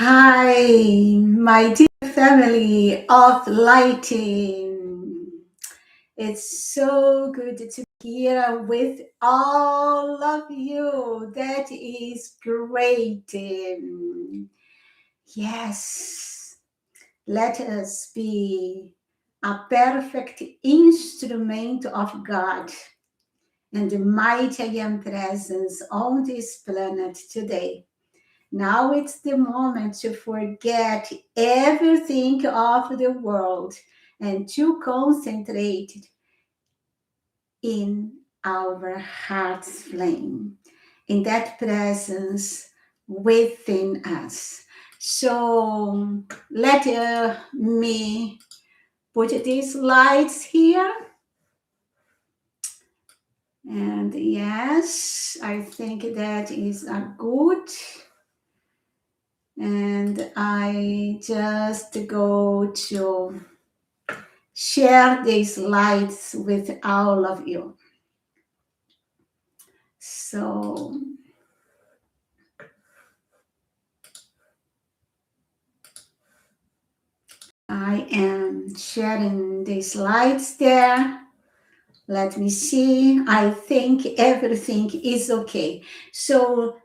Hi, my dear family of lighting. It's so good to be here with all of you. That is great. Yes, let us be a perfect instrument of God and the mighty I am presence on this planet today. Now it's the moment to forget everything of the world and to concentrate in our heart's flame, in that presence within us. So let me put these lights here. And yes, I think that is a good. And I just go to share these lights with all of you. So I am sharing these lights there. Let me see. I think everything is okay. So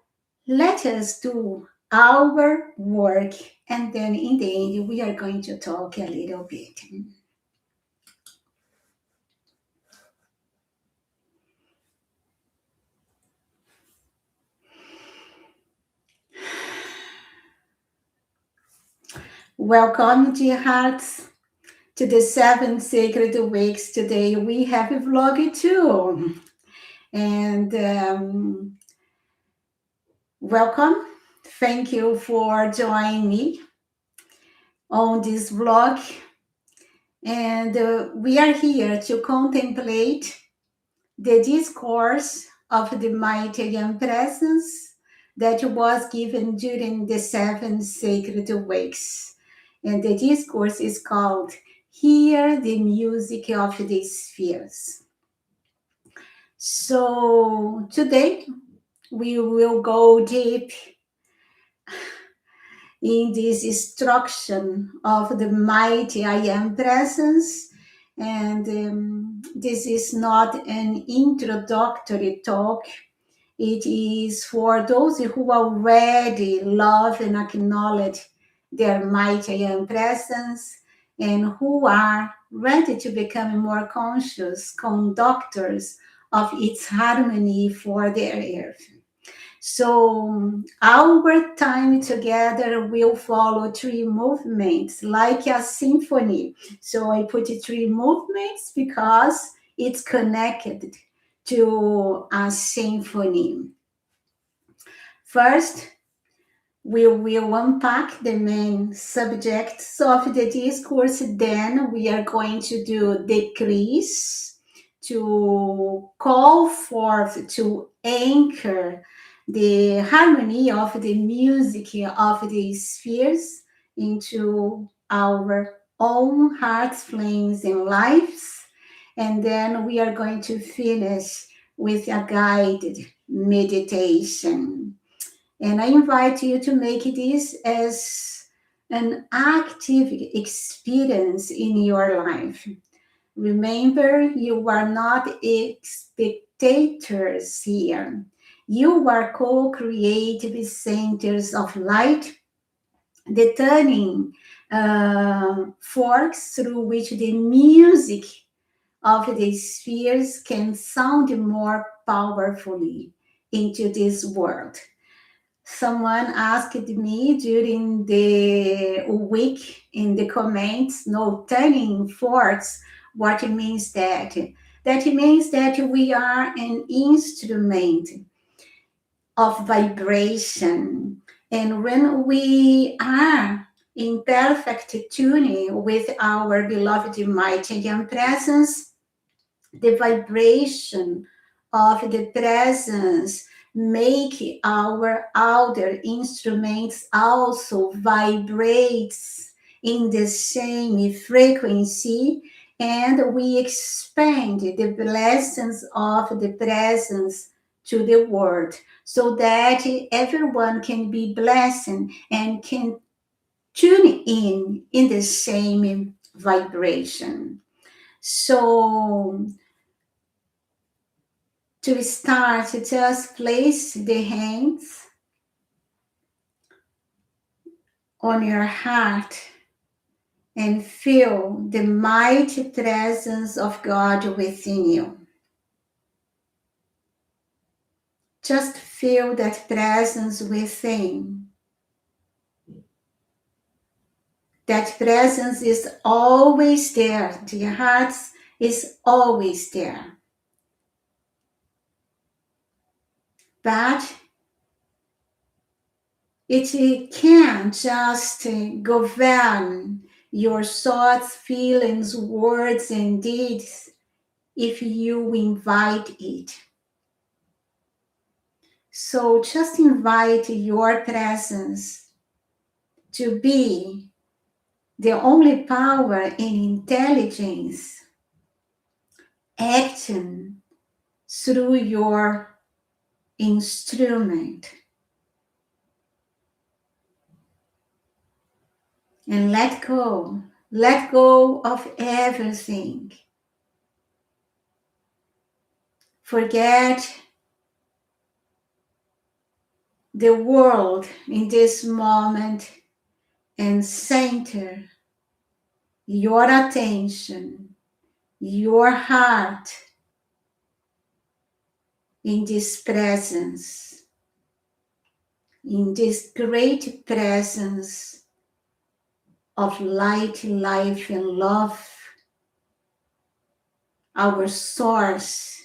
let us do our work, and then in the end, we are going to talk a little bit. Welcome, dear hearts, to the 7 sacred weeks. Today we have a vlog too. And welcome. Thank you for joining me on this vlog. And we are here to contemplate the discourse of the mighty young presence that was given during the 7 sacred weeks. And the discourse is called Hear the Music of the Spheres. So today we will go deep in this instruction of the mighty I am presence. And this is not an introductory talk. It is for those who already love and acknowledge their mighty I am presence and who are ready to become more conscious conductors of its harmony for their earth. So our time together will follow three movements like a symphony. So I put three movements because it's connected to a symphony. First, we will unpack the main subjects of the discourse. Then we are going to do decrees to call forth, to anchor the harmony of the music of the spheres into our own hearts, flames, and lives. And then we are going to finish with a guided meditation. And I invite you to make this as an active experience in your life. Remember, you are not spectators here. You are co-creative centers of light, the turning forks through which the music of the spheres can sound more powerfully into this world. Someone asked me during the week in the comments, no turning forks, what it means that. That it means that we are an instrument of vibration. And when we are in perfect tuning with our beloved mighty young presence, the vibration of the presence make our outer instruments also vibrates in the same frequency, and we expand the blessings of the presence to the world so that everyone can be blessed and can tune in the same vibration. So to start, just place the hands on your heart and feel the mighty presence of God within you. Just feel that presence within. That presence is always there. The heart is always there. But it can just govern your thoughts, feelings, words, and deeds if you invite it. So just invite your presence to be the only power and intelligence acting through your instrument. And let go. Let go of everything. Forget the world in this moment and center your attention, your heart in this presence, in this great presence of light, life, and love, our source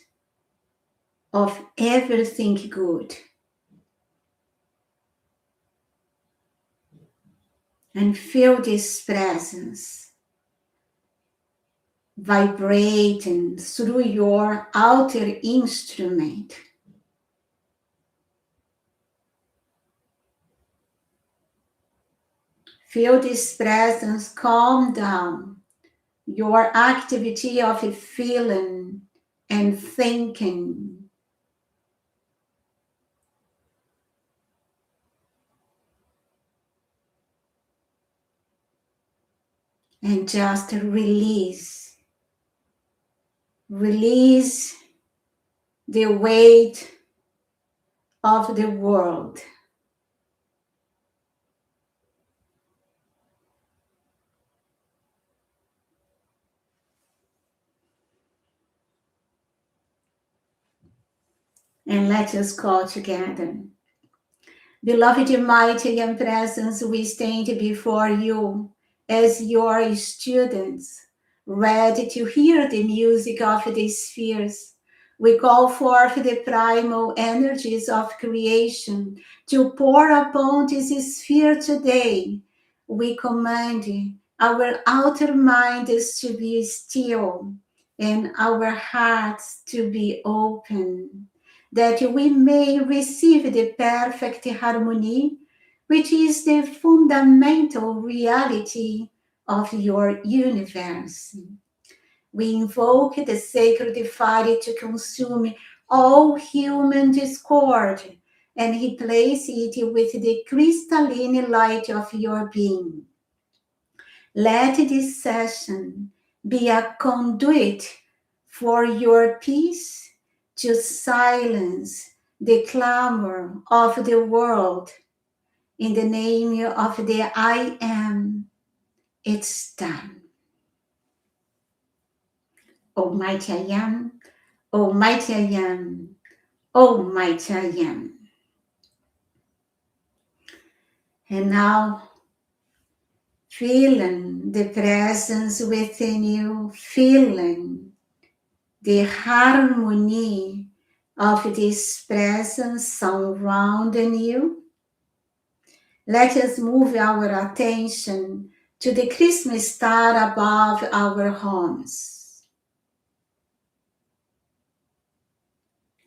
of everything good. And feel this presence vibrating through your outer instrument. Feel this presence calm down your activity of feeling and thinking. And just release. Release the weight of the world. And let us call together. Beloved mighty and presence, we stand before you as your students, ready to hear the music of the spheres. We call forth the primal energies of creation to pour upon this sphere today. We command our outer minds to be still and our hearts to be open, that we may receive the perfect harmony, which is the fundamental reality of your universe. We invoke the sacred fire to consume all human discord and replace it with the crystalline light of your being. Let this session be a conduit for your peace to silence the clamor of the world. In the name of the I Am, it's done. Almighty I Am, Almighty I Am, Almighty I Am. And now, feeling the presence within you, feeling the harmony of this presence surrounding you, let us move our attention to the Christmas star above our homes.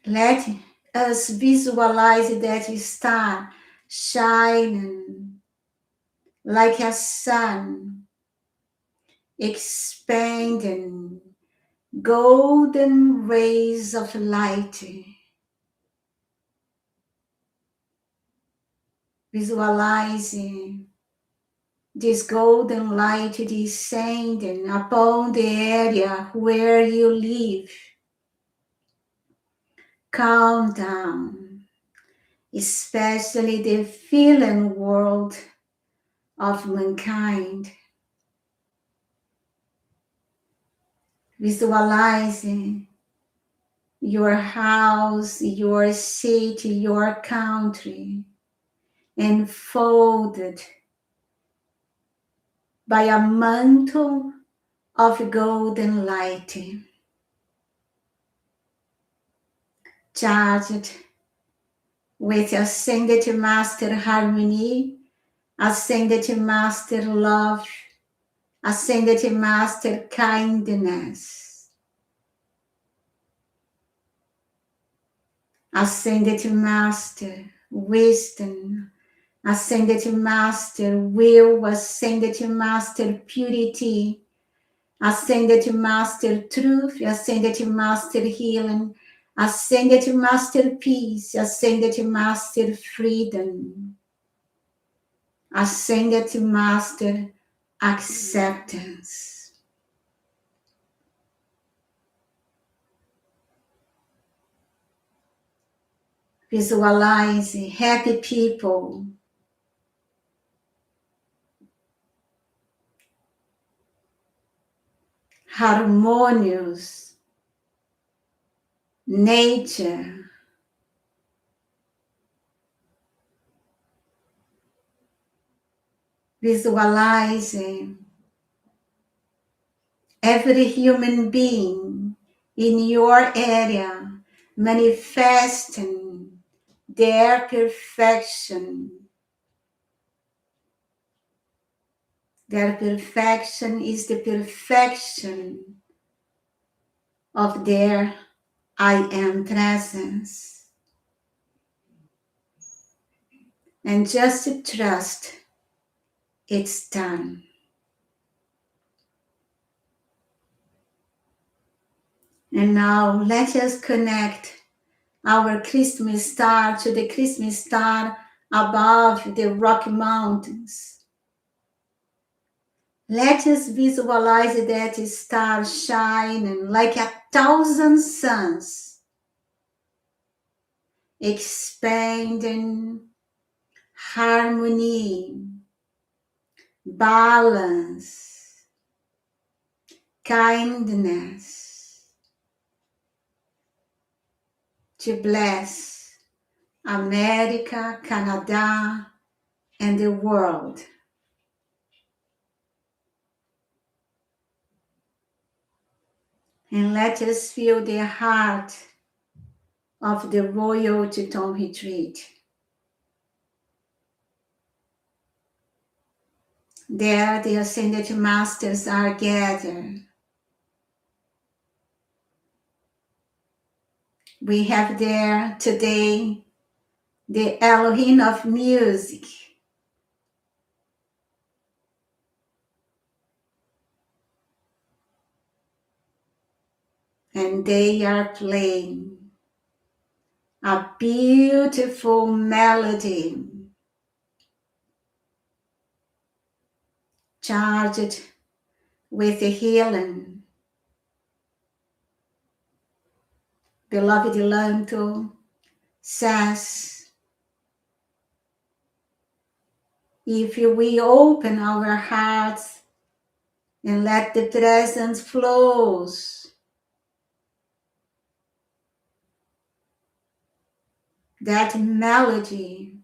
Let us visualize that star shining like a sun, expanding golden rays of light. Visualizing this golden light descending upon the area where you live. Calm down, especially the feeling world of mankind. Visualizing your house, your city, your country, enfolded by a mantle of golden light, charged with Ascended Master Harmony, Ascended Master Love, Ascended Master Kindness, Ascended Master Wisdom, Ascended Master Will, Ascended Master Purity, Ascended Master Truth, Ascended Master Healing, Ascended Master Peace, Ascended Master Freedom, Ascended Master Acceptance. Visualize happy people, harmonious nature, visualizing every human being in your area manifesting their perfection. Their perfection is the perfection of their I am presence. And just trust it's done. And now let us connect our Christmas star to the Christmas star above the Rocky Mountains. Let us visualize that star shining like 1,000 suns, expanding harmony, balance, kindness, to bless America, Canada, and the world. And let us feel the heart of the Royal Teton Retreat. There the Ascended Masters are gathered. We have there today the Elohim of music, and they are playing a beautiful melody charged with healing. Beloved Lanto says, if we open our hearts and let the presence flows, that melody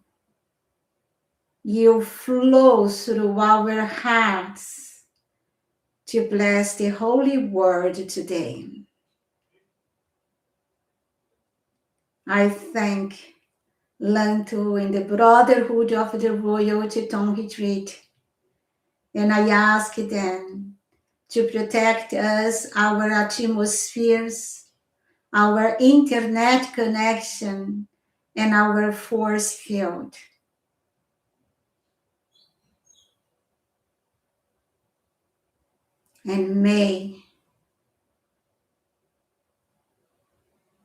will flow through our hearts to bless the holy word today. I thank Lanto and the Brotherhood of the Royal Teton Retreat, and I ask them to protect us, our atmospheres, our internet connection, and our force field. And may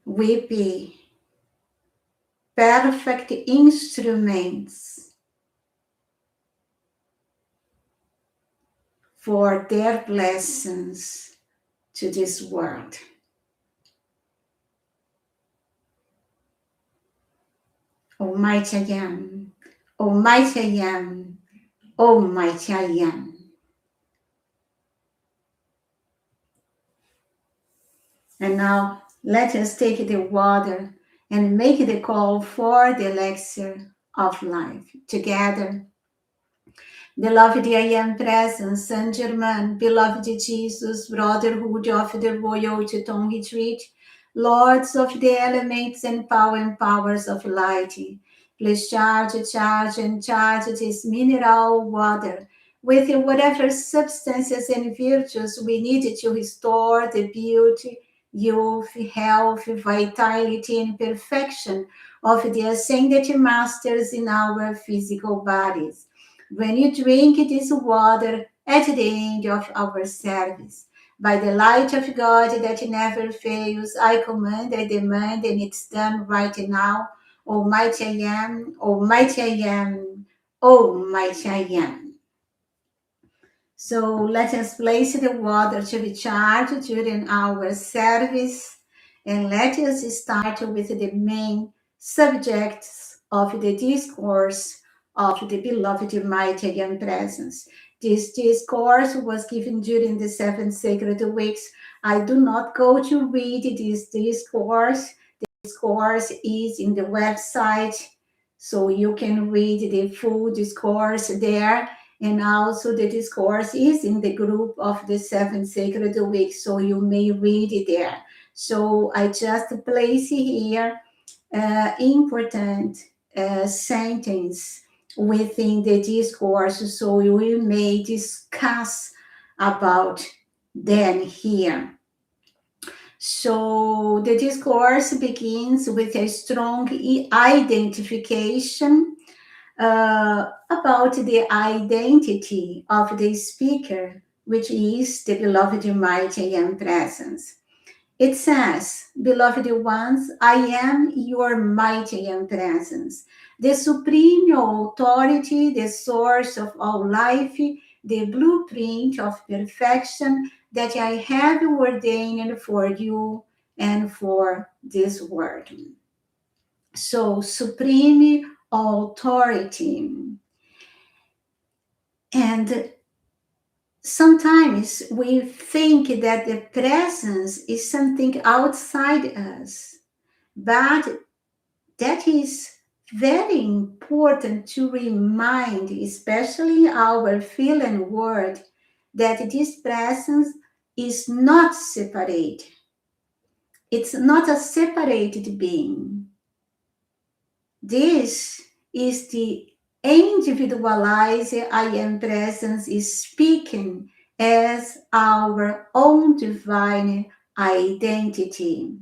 we be perfect instruments for their blessings to this world. Almighty I am, Almighty I am, Almighty I am. And now let us take the water and make the call for the elixir of life together. Beloved I am presence, Saint Germain, beloved Jesus, brotherhood of the Royal Teton Retreat, lords of the elements and powers of light, please charge, charge, and charge this mineral water with whatever substances and virtues we need to restore the beauty, youth, health, vitality, and perfection of the ascended masters in our physical bodies. When you drink this water at the end of our service, by the light of God that never fails, I command, I demand, and it's done right now. Almighty I am, Almighty I am, Almighty I am. So let us place the water to be charged during our service, and let us start with the main subjects of the discourse of the beloved mighty and presence. This discourse was given during the 7 sacred weeks. I do not go to read this discourse. The discourse is in the website, so you can read the full discourse there, and also the discourse is in the group of the 7 sacred weeks, so you may read it there. So I just place here important sentence within the discourse, so we may discuss about them here. So the discourse begins with a strong identification about the identity of the speaker, which is the beloved mighty and presence. It says, beloved ones, I am your mighty and presence, the supreme authority, the source of all life, the blueprint of perfection that I have ordained for you and for this world. So, supreme authority. And sometimes we think that the presence is something outside us, but that is very important to remind, especially our feeling world, that this presence is not separate. It's not a separated being. This is the individualized I am presence is speaking as our own divine identity.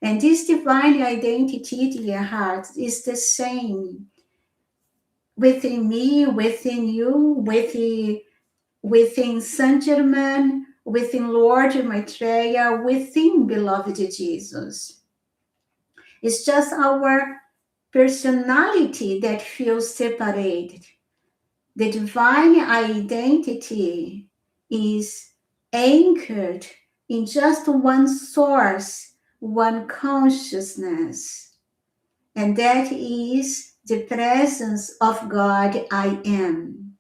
And this divine identity, dear hearts, is the same within me, within you, within Saint Germain, within Lord Maitreya, within beloved Jesus. It's just our personality that feels separated. The divine identity is anchored in just one source, one consciousness, and that is the presence of God I am.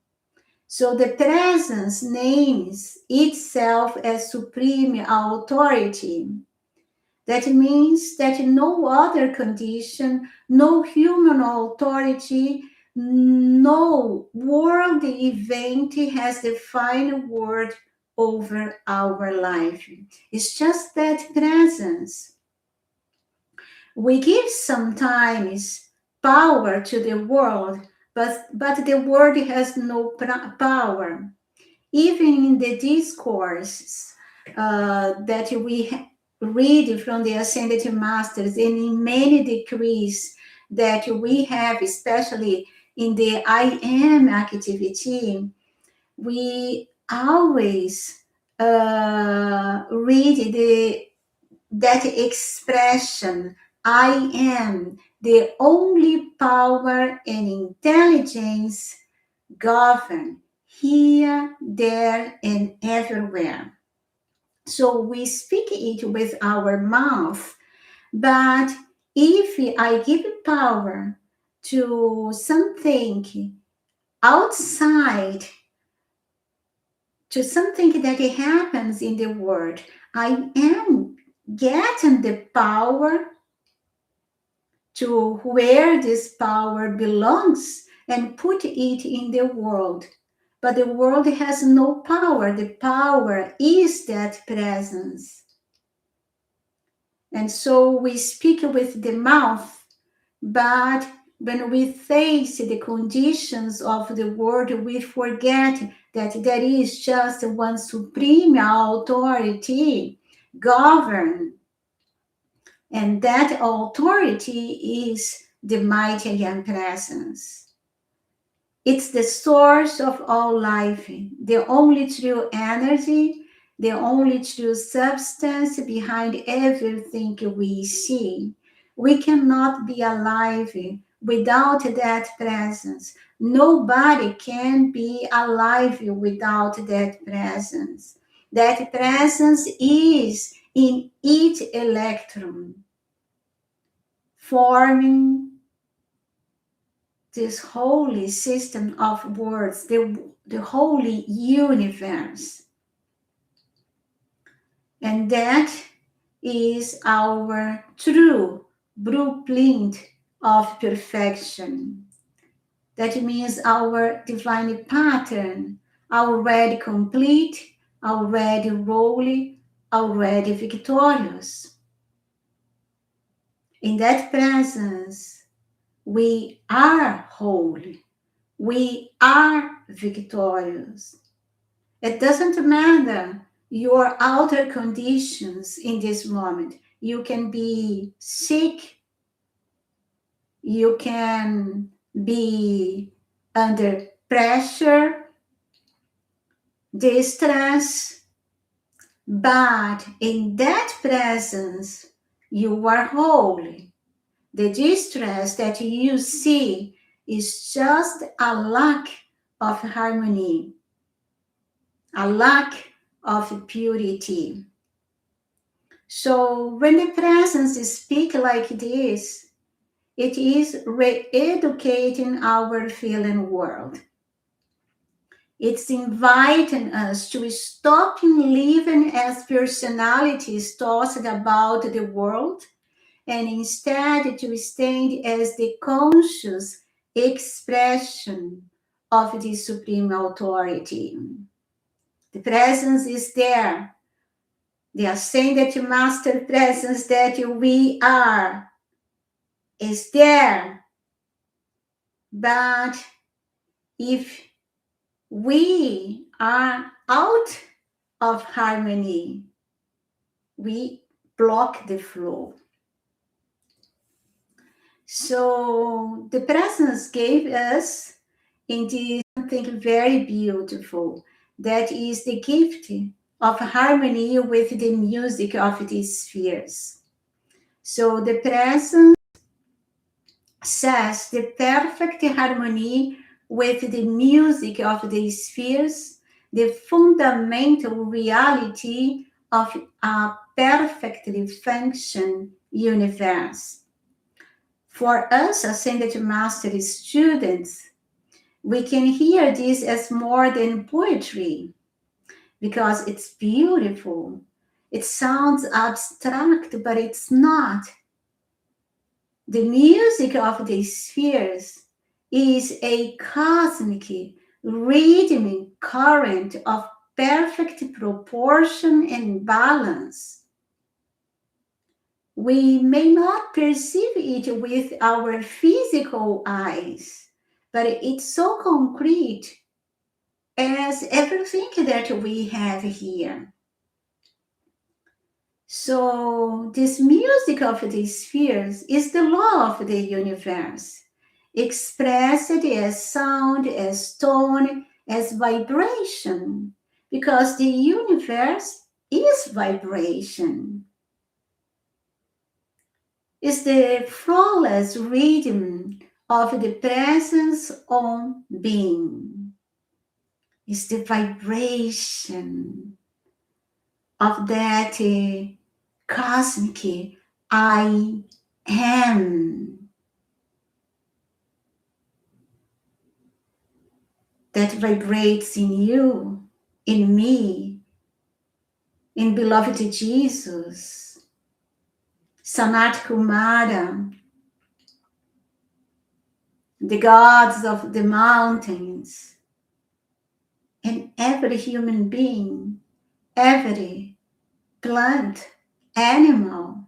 So the presence names itself as supreme authority. That means that no other condition, no human authority, no world event has the final word over our life. It's just that presence. We give sometimes power to the world, but the world has no power. Even in the discourses that we read from the Ascended Masters, and in many decrees that we have, especially in the I am activity, we always read that expression, I am the only power and intelligence govern, here, there, and everywhere. So we speak it with our mouth, but if I give power to something outside, to something that happens in the world, I am getting the power to where this power belongs and put it in the world. But the world has no power. The power is that presence. And so we speak with the mouth, but when we face the conditions of the world, we forget that there is just one supreme authority govern, and that authority is the mighty and presence. It's the source of all life, the only true energy, the only true substance behind everything we see. We cannot be alive without that presence. Nobody can be alive without that presence. That presence is in each electron, forming this holy system of words, the holy universe. And that is our true blueprint of perfection. That means our divine pattern, already complete, already holy, already victorious. In that presence, we are holy. We are victorious. It doesn't matter your outer conditions in this moment. You can be sick, you can be under pressure, distress, but in that presence, you are holy. The distress that you see is just a lack of harmony, a lack of purity. So when the presence speaks like this, it is re-educating our feeling world. It's inviting us to stop living as personalities tossed about the world and instead to stand as the conscious expression of the supreme authority. The presence is there. The ascended master presence that we are is there. But if we are out of harmony, we block the flow. So the presence gave us indeed something very beautiful. That is the gift of harmony with the music of the spheres. So the presence says the perfect harmony with the music of the spheres, the fundamental reality of a perfectly functioning universe. For us ascended master students, we can hear this as more than poetry because it's beautiful. It sounds abstract, but it's not. The music of the spheres is a cosmic rhythmic current of perfect proportion and balance. We may not perceive it with our physical eyes, but it's so concrete as everything that we have here. So this music of the spheres is the law of the universe, expressed as sound, as tone, as vibration, because the universe is vibration. It's the flawless rhythm of the presence on being. is the vibration of that cosmic I am, that vibrates in you, in me, in beloved Jesus, Sanat Kumara, the gods of the mountains, and every human being, every plant, animal.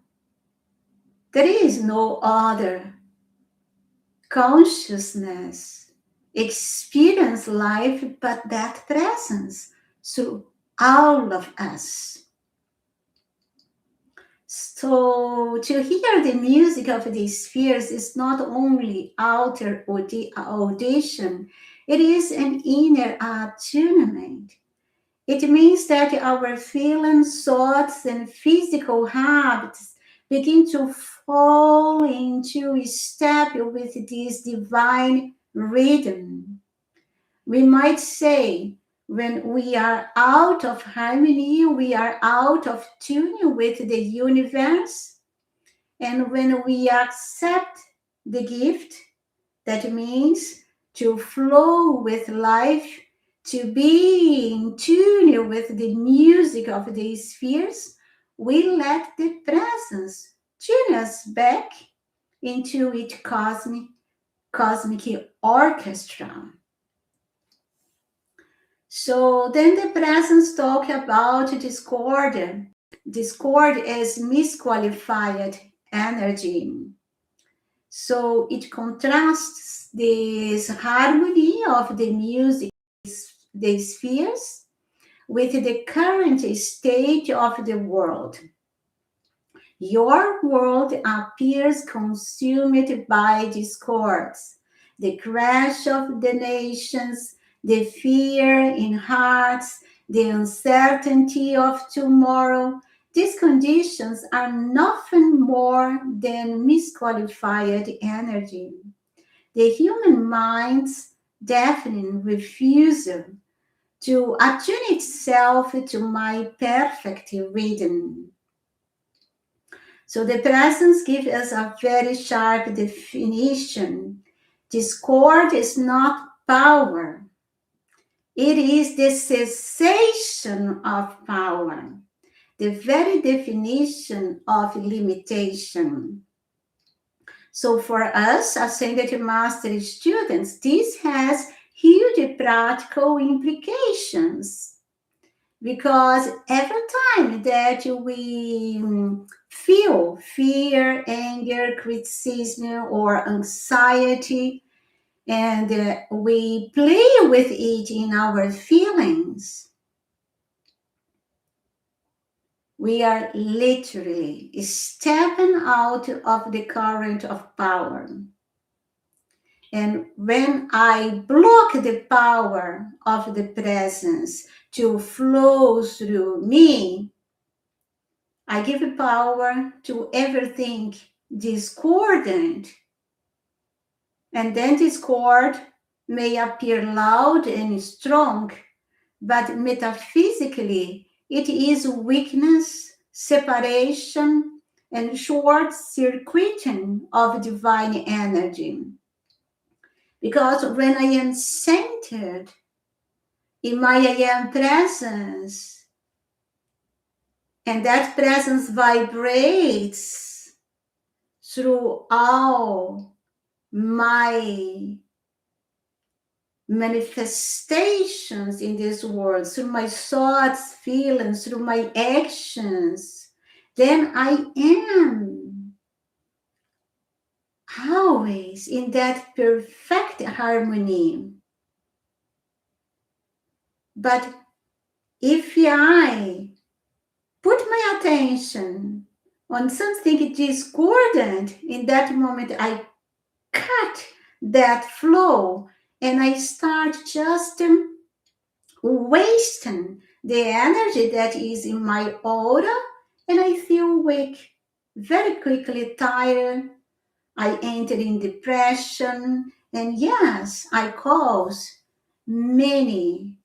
There is no other consciousness experience life but that presence through all of us. So to hear the music of the spheres is not only outer audition, it is an inner attunement. It means that our feelings, thoughts, and physical habits begin to fall into step with this divine rhythm. We might say, when we are out of harmony, we are out of tune with the universe. And when we accept the gift, that means to flow with life, to be in tune with the music of the spheres, we let the presence tune us back into its cosmic orchestra. So then the presence talk about discord. Discord is misqualified energy. So it contrasts this harmony of the music, the spheres, with the current state of the world. Your world appears consumed by discords, the crash of the nations, the fear in hearts, the uncertainty of tomorrow. These conditions are nothing more than misqualified energy. The human mind's deafening refusal to attune itself to my perfect rhythm. So the presence gives us a very sharp definition. Discord is not power. It is the cessation of power, the very definition of limitation. So for us, Ascended Master students, this has huge practical implications. Because every time that we feel fear, anger, criticism, or anxiety, and we play with it in our feelings, we are literally stepping out of the current of power. And when I block the power of the presence to flow through me, I give power to everything discordant. And then discord may appear loud and strong, but metaphysically, it is weakness, separation, and short circuiting of divine energy. Because when I am centered in my I am presence, and that presence vibrates through all my manifestations in this world, through my thoughts, feelings, through my actions, then I am always in that perfect harmony. But if I put my attention on something discordant, in that moment I cut that flow and I start just wasting the energy that is in my aura, and I feel weak, very quickly tired. I enter in depression, and yes, I cause many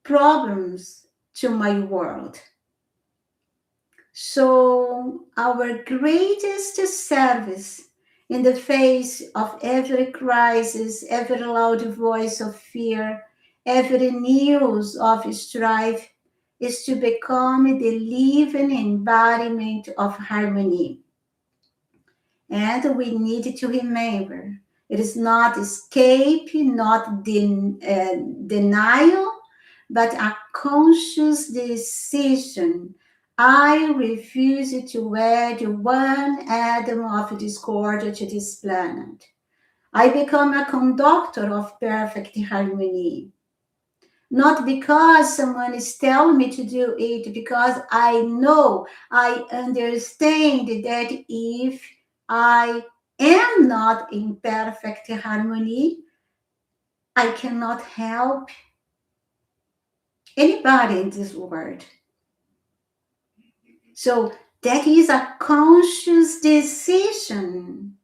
problems to my world. So, our greatest service in the face of every crisis, every loud voice of fear, every news of strife, is to become the living embodiment of harmony. And we need to remember it is not escape, not denial, but a conscious decision. I refuse to add one atom of discord to this planet. I become a conductor of perfect harmony. Not because someone is telling me to do it, because I know, I understand that if I am not in perfect harmony, I cannot help anybody in this world. So that is a conscious decision.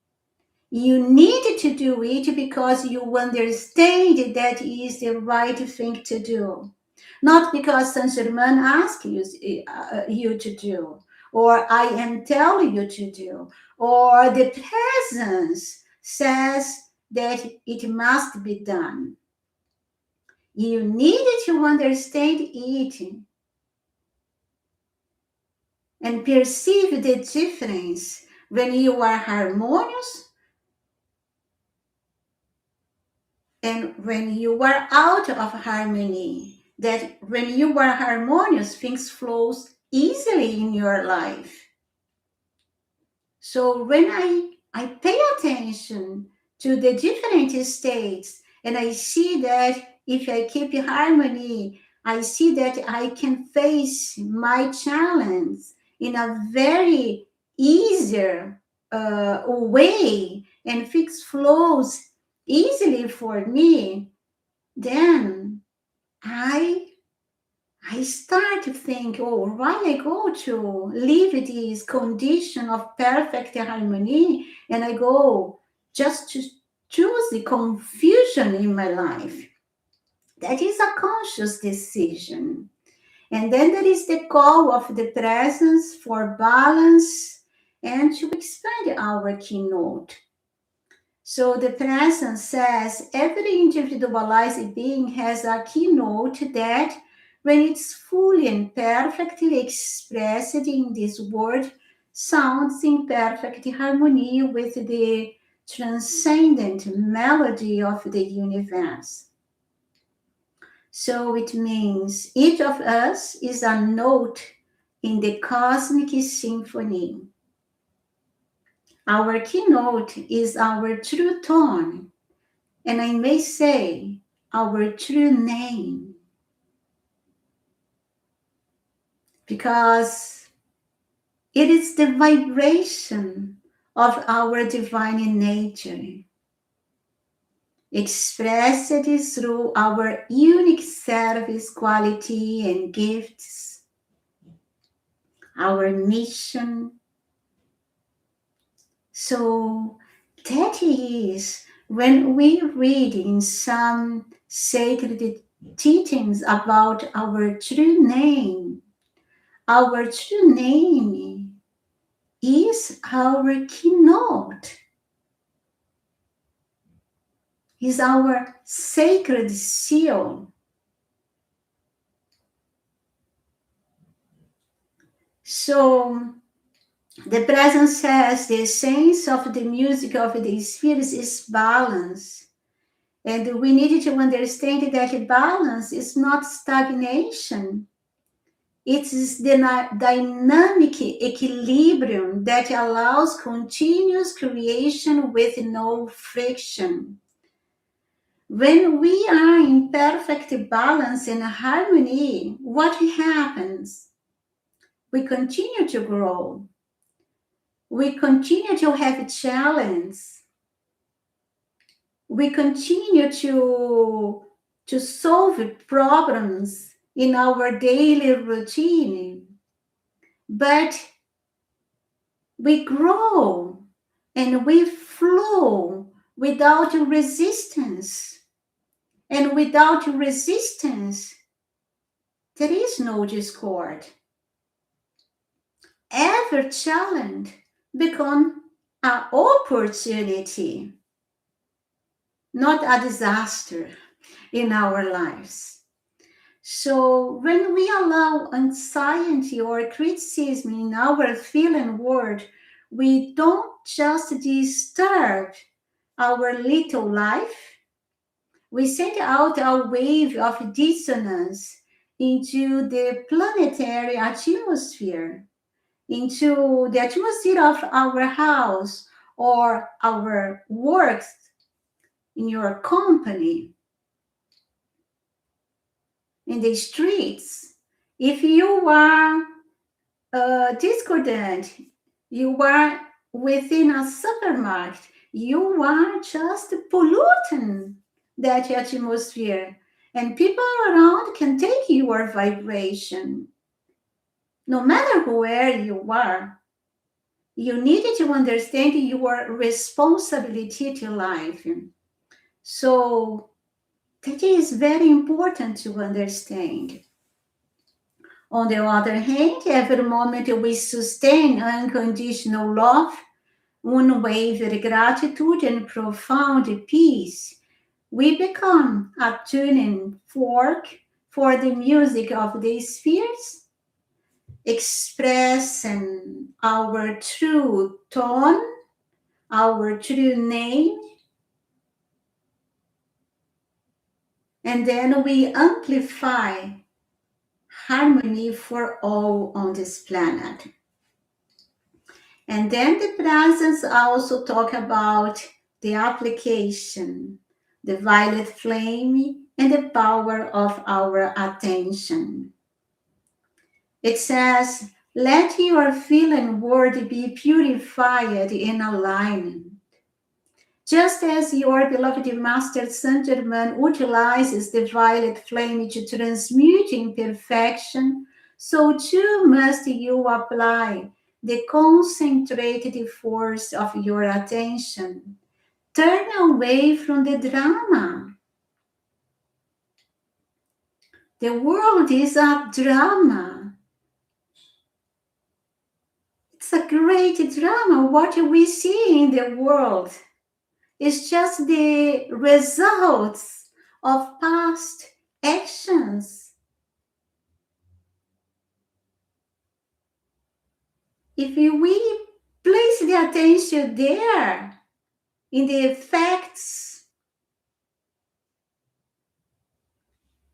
You need to do it because you understand that is the right thing to do. Not because Saint Germain asks you to do, or I am telling you to do, or the presence says that it must be done. You need to understand it and perceive the difference when you are harmonious and when you are out of harmony. That when you are harmonious, things flows easily in your life. So when I pay attention to the different states and I see that if I keep harmony, I see that I can face my challenge in a very easier way and fix flows easily for me, then I I start to think, oh, why I go to live this condition of perfect harmony and I go just to choose the confusion in my life. That is a conscious decision. And then there is the call of the presence for balance and to expand our keynote. So the presence says every individualized being has a keynote that, when it's fully and perfectly expressed in this word, sounds in perfect harmony with the transcendent melody of the universe. So it means each of us is a note in the cosmic symphony. Our keynote is our true tone, and I may say our true name, because it is the vibration of our divine nature, expressed through our unique service quality and gifts, our mission. So that is when we read in some sacred teachings about our true name. Our true name is our keynote, is our sacred seal. So the presence says the essence of the music of the spheres is balance. And we need to understand that balance is not stagnation. It is the dynamic equilibrium that allows continuous creation with no friction. When we are in perfect balance and harmony, what happens? We continue to grow. We continue to have challenge. We continue to solve problems in our daily routine. But we grow and we flow without resistance. And without resistance, there is no discord. Every challenge becomes an opportunity, not a disaster in our lives. So when we allow anxiety or criticism in our feeling world, we don't just disturb our little life, we send out a wave of dissonance into the planetary atmosphere, into the atmosphere of our house or our works in your company, in the streets. If you are discordant, you are within a supermarket, you are just polluting that atmosphere. And people around can take your vibration. No matter where you are, you need to understand your responsibility to life. So that is very important to understand. On the other hand, every moment we sustain unconditional love, unwavering gratitude, and profound peace, we become a tuning fork for the music of the spheres, expressing our true tone, our true name, and then we amplify harmony for all on this planet. And then the presence also talk about the application, the violet flame, and the power of our attention. It says, let your feeling world be purified in alignment. Just as your beloved Master Saint Germain utilizes the violet flame to transmute imperfection, so too must you apply the concentrated force of your attention. Turn away from the drama. The world is a drama. It's a great drama. What we see in the world is just the results of past actions. If we place the attention there in the effects,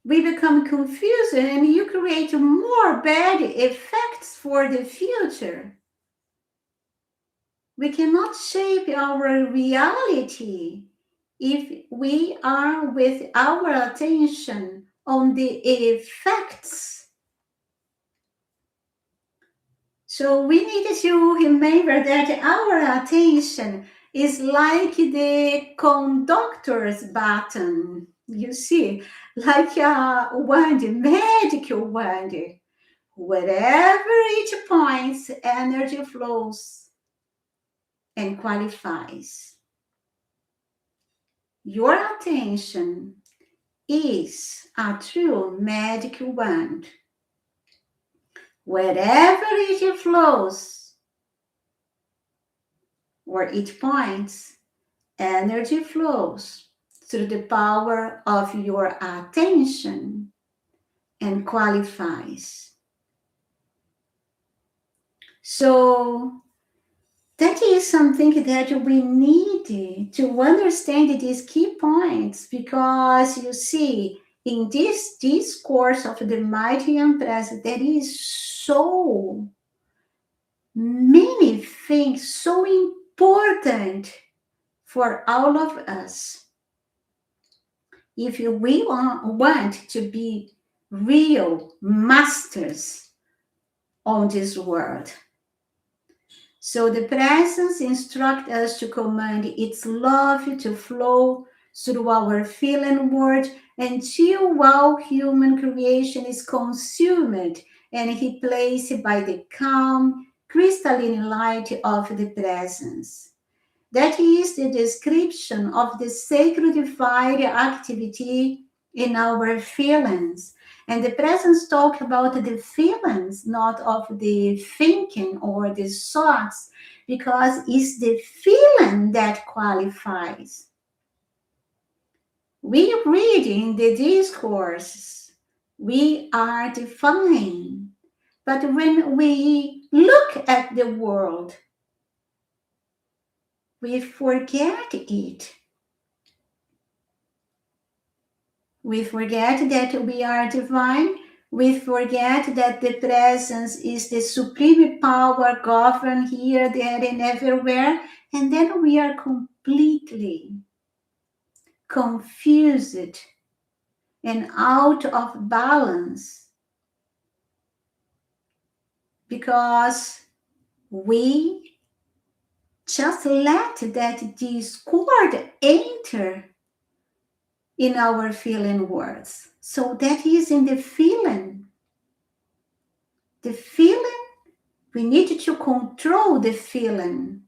we become confused and you create more bad effects for the future. We cannot shape our reality if we are with our attention on the effects. So we need to remember that our attention is like the conductor's button, you see, like a wand, magical wand. Wherever it points, energy flows and qualifies. Your attention is a true magical wand. Wherever it flows or it points, energy flows through the power of your attention and qualifies. So that is something that we need to understand these key points, because you see, in this discourse of the mighty Empress, there is so many things so important for all of us. If we want to be real masters on this world. So the presence instructs us to command its love to flow through our feeling world until all human creation is consumed and replaced by the calm, crystalline light of the presence. That is the description of the sacred fire activity in our feelings. And the presence talk about the feelings, not of the thinking or the thoughts, because it's the feeling that qualifies. We read in the discourse, we are divine. But when we look at the world, we forget it. We forget that we are divine. We forget that the presence is the supreme power governed here, there, and everywhere. And then we are completely confused and out of balance because we just let that discord enter in our feeling words. So that is in the feeling. The feeling, we need to control the feeling.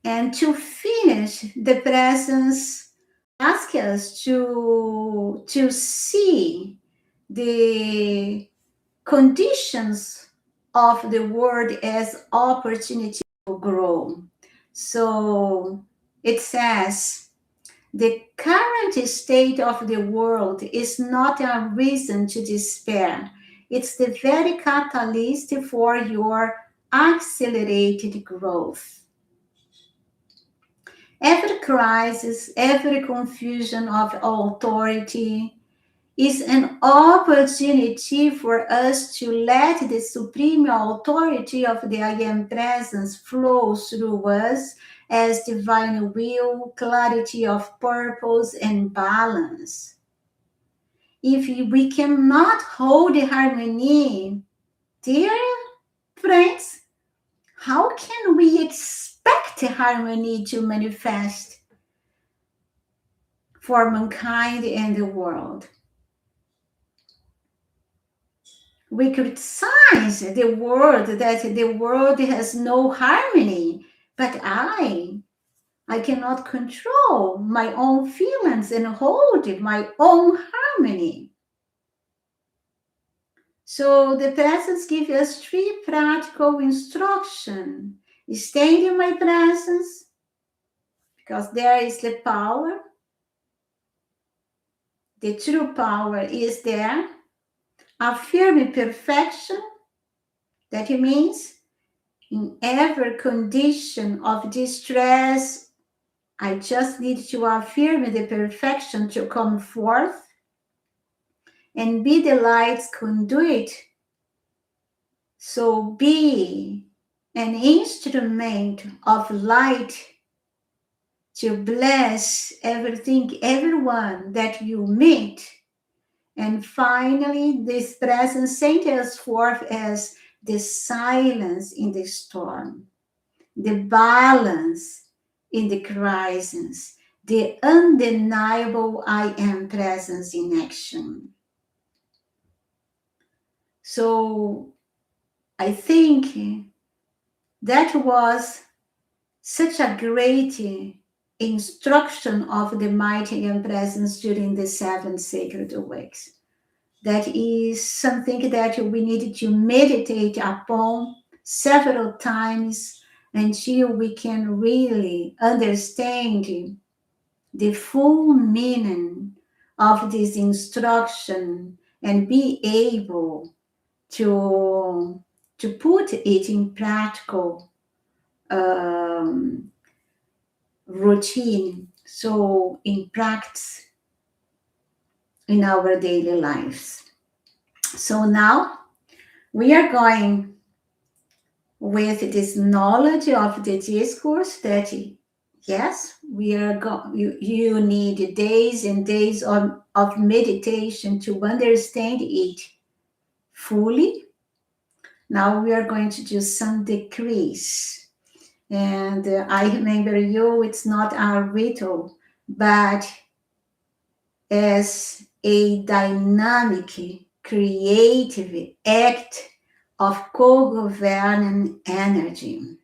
And to finish, the presence asks us to see the conditions of the world as opportunity to grow. So it says, the current state of the world is not a reason to despair. It's the very catalyst for your accelerated growth. Every crisis, every confusion of authority is an opportunity for us to let the supreme authority of the I Am Presence flow through us as divine will, clarity of purpose, and balance. If we cannot hold harmony, dear friends, how can we expect harmony to manifest for mankind and the world? We criticize the world, that the world has no harmony, but I cannot control my own feelings and hold my own harmony. So the presence gives us 3 practical instructions. Stay in my presence, because there is the power. The true power is there. Affirm perfection. That means in every condition of distress, I just need to affirm the perfection to come forth and be the light's conduit. So be an instrument of light to bless everything, everyone that you meet. And finally, this presence sent us forth as the silence in the storm, the balance in the crisis, the undeniable I Am presence in action. So I think that was such a great instruction of the mighty I Am presence during the 7 sacred weeks. That is something that we need to meditate upon several times until we can really understand the full meaning of this instruction and be able to put it in practical routine, so in practice in our daily lives. So now we are going with this knowledge of the discourse that yes, we are you need days and days of meditation to understand it fully. Now we are going to do some decrees. And I remember you, it's not a ritual, but as a dynamic, creative act of co-governing energy.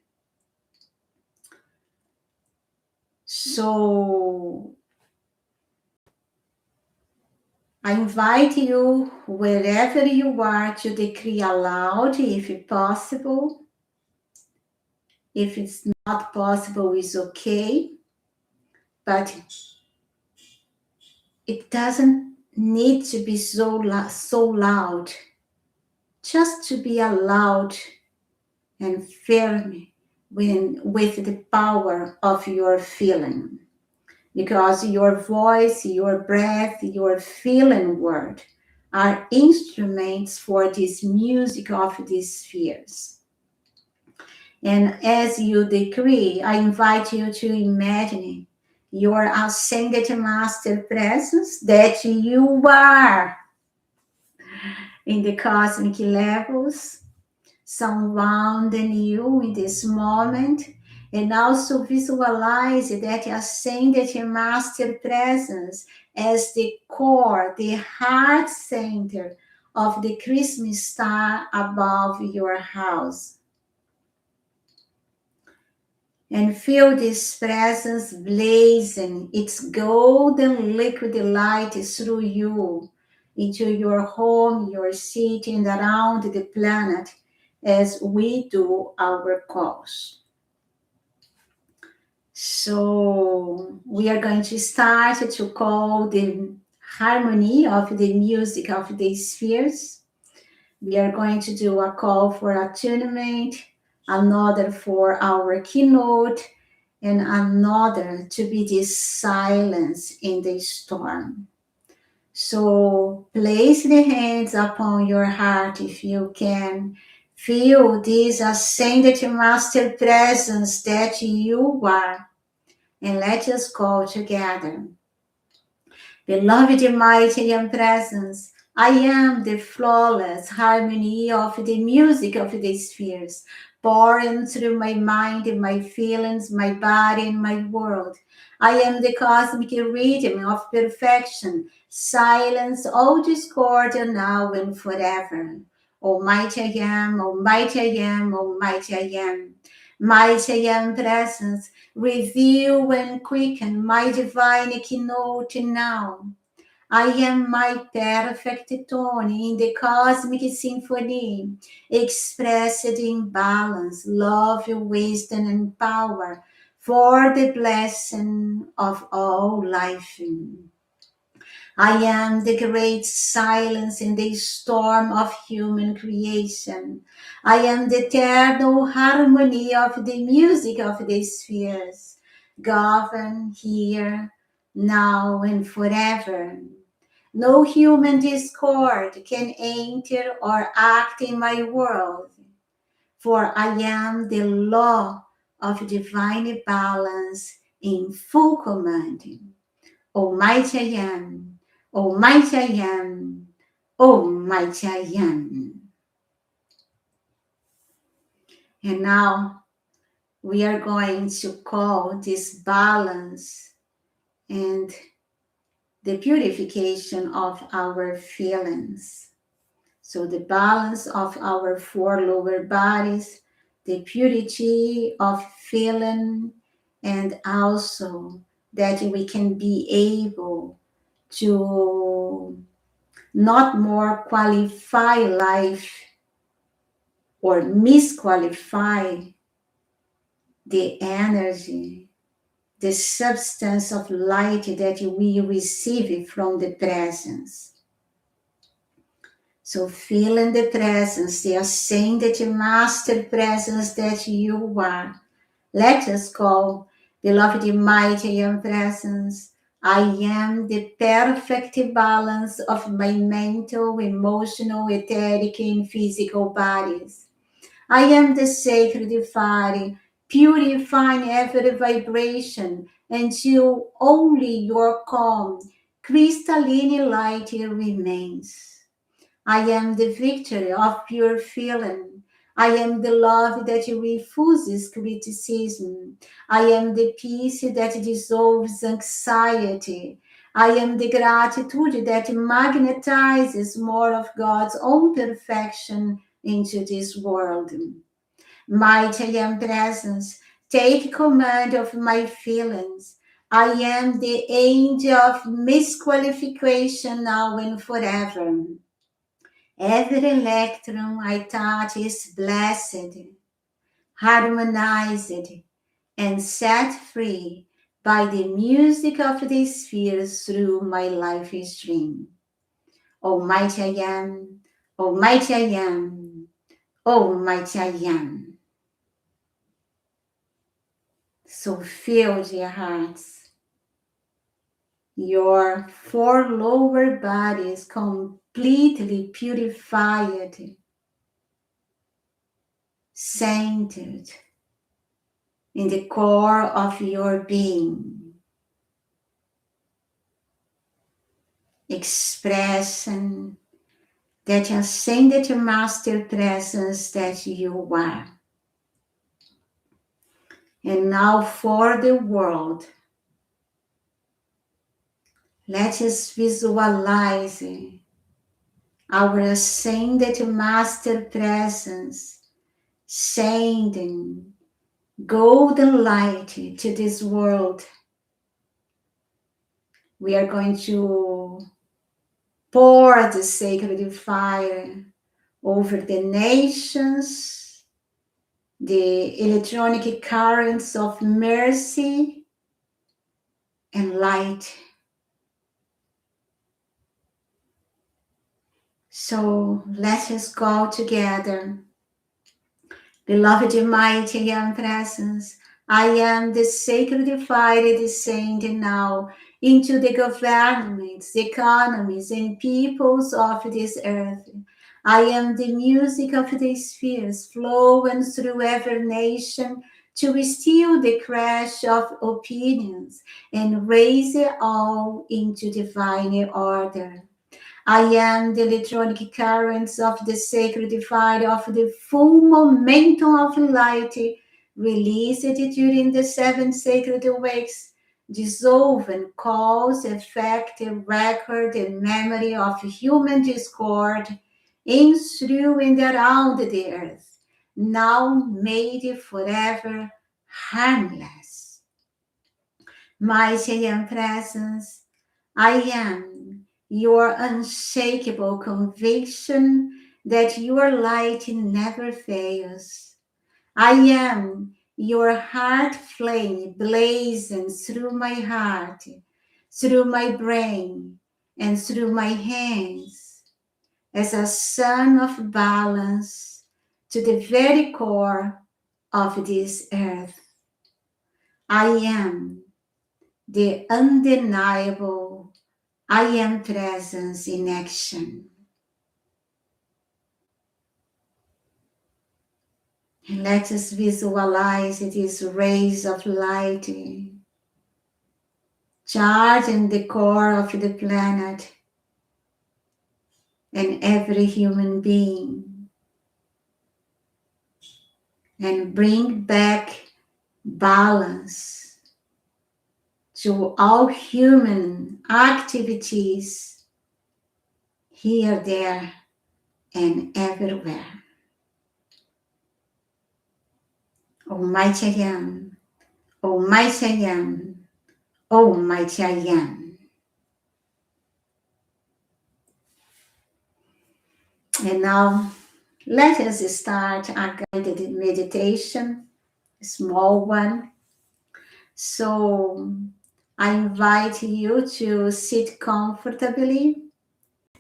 So I invite you, wherever you are, to decree aloud, if possible. If it's not possible, it's okay. But it doesn't need to be so loud. Just to be loud and firm with the power of your feeling. Because your voice, your breath, your feeling word are instruments for this music of these spheres. And as you decree, I invite you to imagine your ascended master presence that you are in the cosmic levels surrounding you in this moment, and also visualize that ascended master presence as the core, the heart center of the Christmas star above your house. And feel this presence blazing its golden liquid light through you into your home, your city, and around the planet as we do our calls. So we are going to start to call the harmony of the music of the spheres. We are going to do a call for attunement, another for our keynote, and another to be the silence in the storm. So place the hands upon your heart if you can. Feel this ascended master presence that you are. And let us call together. Beloved, mighty and presence, I am the flawless harmony of the music of the spheres, pouring through my mind, my feelings, my body, and my world. I am the cosmic rhythm of perfection, silence all discord now and forever. Almighty I am, almighty I am, almighty I am. Mighty I am presence, reveal and quicken my divine keynote now. I am my perfect tone in the cosmic symphony, expressed in balance, love, wisdom, and power for the blessing of all life. I am the great silence in the storm of human creation. I am the eternal harmony of the music of the spheres, govern here, now, and forever. No human discord can enter or act in my world, for I am the law of divine balance in full command. Almighty I am, almighty I am, almighty I am. And now we are going to call this balance and the purification of our feelings. So the balance of our four lower bodies, the purity of feeling, and also that we can be able to not more qualify life or misqualify the energy, the substance of light that we receive from the presence. So feeling the presence, the ascended master presence that you are. Let us call, beloved mighty and presence. I am the perfect balance of my mental, emotional, etheric, and physical bodies. I am the sacred fire, purifying every vibration until only your calm, crystalline light remains. I am the victory of pure feeling. I am the love that refuses criticism. I am the peace that dissolves anxiety. I am the gratitude that magnetizes more of God's own perfection into this world. Mighty I am presence, take command of my feelings. I am the angel of misqualification now and forever. Every electron I touch is blessed, harmonized, and set free by the music of the spheres through my life stream. Almighty I am, Almighty I am, Almighty I am. So fill your hearts. Your four lower bodies completely purified, centered in the core of your being, expressing that ascended master presence that you are. And now for the world, let us visualize our ascended master presence sending golden light to this world. We are going to pour the sacred fire over the nations, the electronic currents of mercy and light. So let us go together. Beloved mighty I am presence, I am the sacred fire descending now into the governments, economies, and peoples of this earth. I am the music of the spheres flowing through every nation to still the crash of opinions and raise it all into divine order. I am the electronic currents of the sacred fire of the full momentum of light released during the seven sacred wakes, dissolving cause, effect, record, and memory of human discord in, through, and around the earth, now made forever harmless. Mighty and presence, I am your unshakable conviction that your light never fails. I am your heart flame blazing through my heart, through my brain, and through my hands, as a sun of balance to the very core of this earth. I am the undeniable I am presence in action. And let us visualize these rays of light charging the core of the planet and every human being, and bring back balance to all human activities here, there, and everywhere. Almighty I am, Almighty I am, Almighty I am. And now let us start a guided meditation, a small one. So I invite you to sit comfortably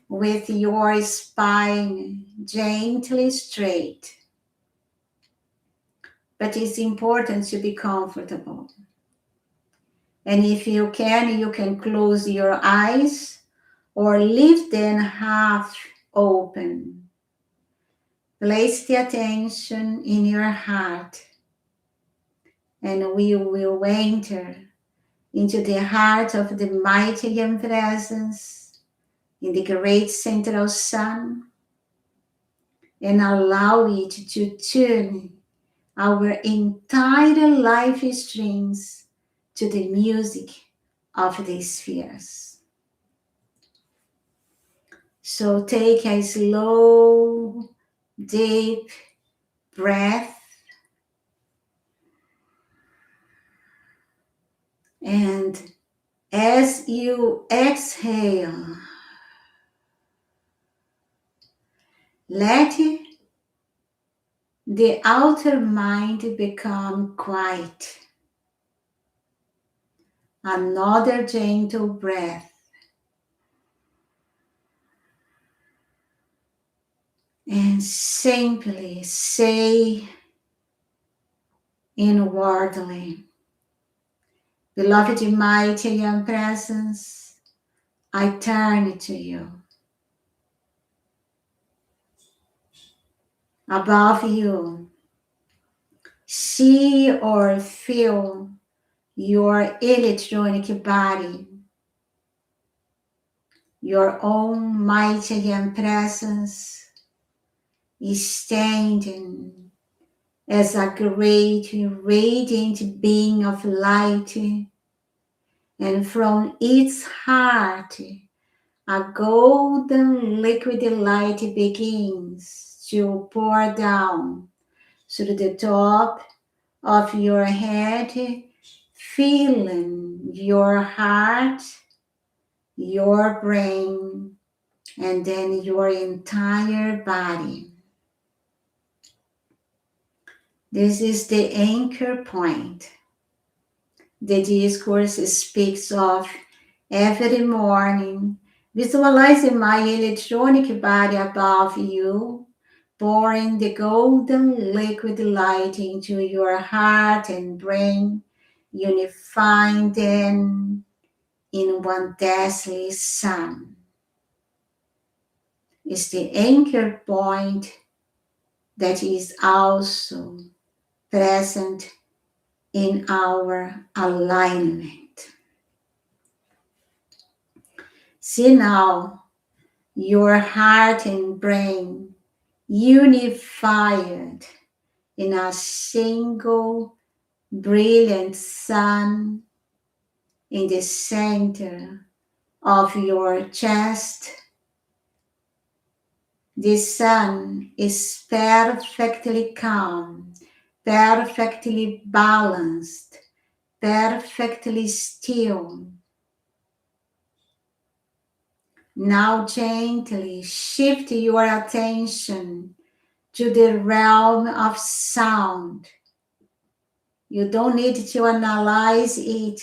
with your spine gently straight. But it's important to be comfortable. And if you can close your eyes or leave them half open. Place the attention in your heart, and we will enter into the heart of the mighty and presence in the great central sun, and allow it to tune our entire life streams to the music of the spheres. So take a slow, deep breath And as you exhale, let the outer mind become quiet. Another gentle breath. And simply say inwardly, beloved mighty and presence, I turn to you. Above you, see or feel your electronic body, your own mighty and presence is standing as a great radiant being of light, and from its heart a golden liquid light begins to pour down through the top of your head, filling your heart, your brain, and then your entire body. This is the anchor point. The discourse speaks of every morning. Visualizing my electronic body above you, pouring the golden liquid light into your heart and brain, unifying them in one dazzling sun. Is the anchor point that is also present in our alignment. See now your heart and brain unified in a single brilliant sun in the center of your chest. The sun is perfectly calm, perfectly balanced, perfectly still. Now gently shift your attention to the realm of sound. You don't need to analyze it.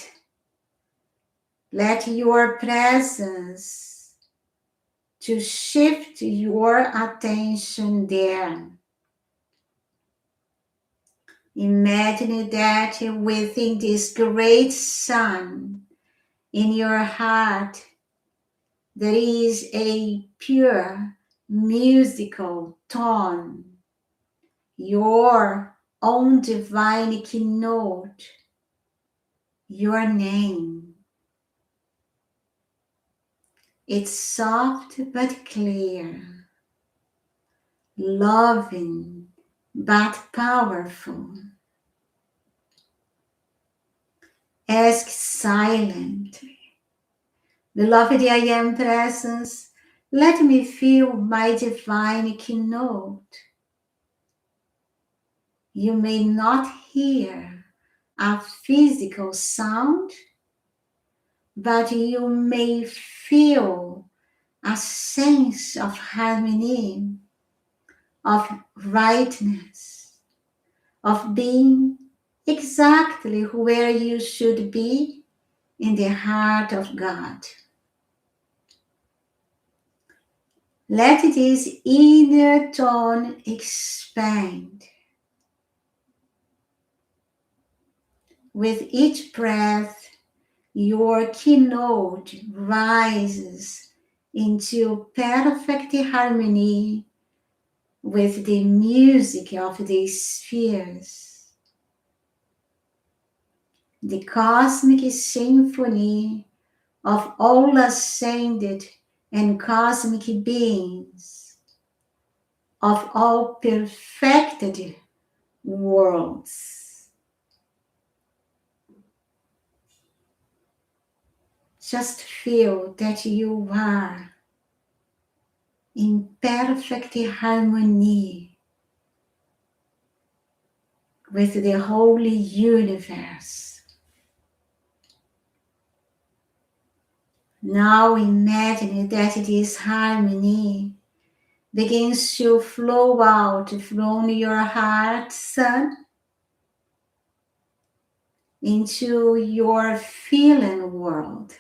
Let your presence to shift your attention there. Imagine that within this great sun in your heart, there is a pure musical tone, your own divine keynote, your name. It's soft but clear, loving but powerful. Ask silently, beloved I am presence, let me feel my divine keynote. You may not hear a physical sound, but you may feel a sense of harmony, of rightness, of being exactly where you should be in the heart of God. Let this inner tone expand. With each breath, your keynote rises into perfect harmony with the music of the spheres. The cosmic symphony of all ascended and cosmic beings, of all perfected worlds. Just feel that you are in perfect harmony with the whole universe. Now imagine that this harmony begins to flow out from your heart, sun, into your feeling world.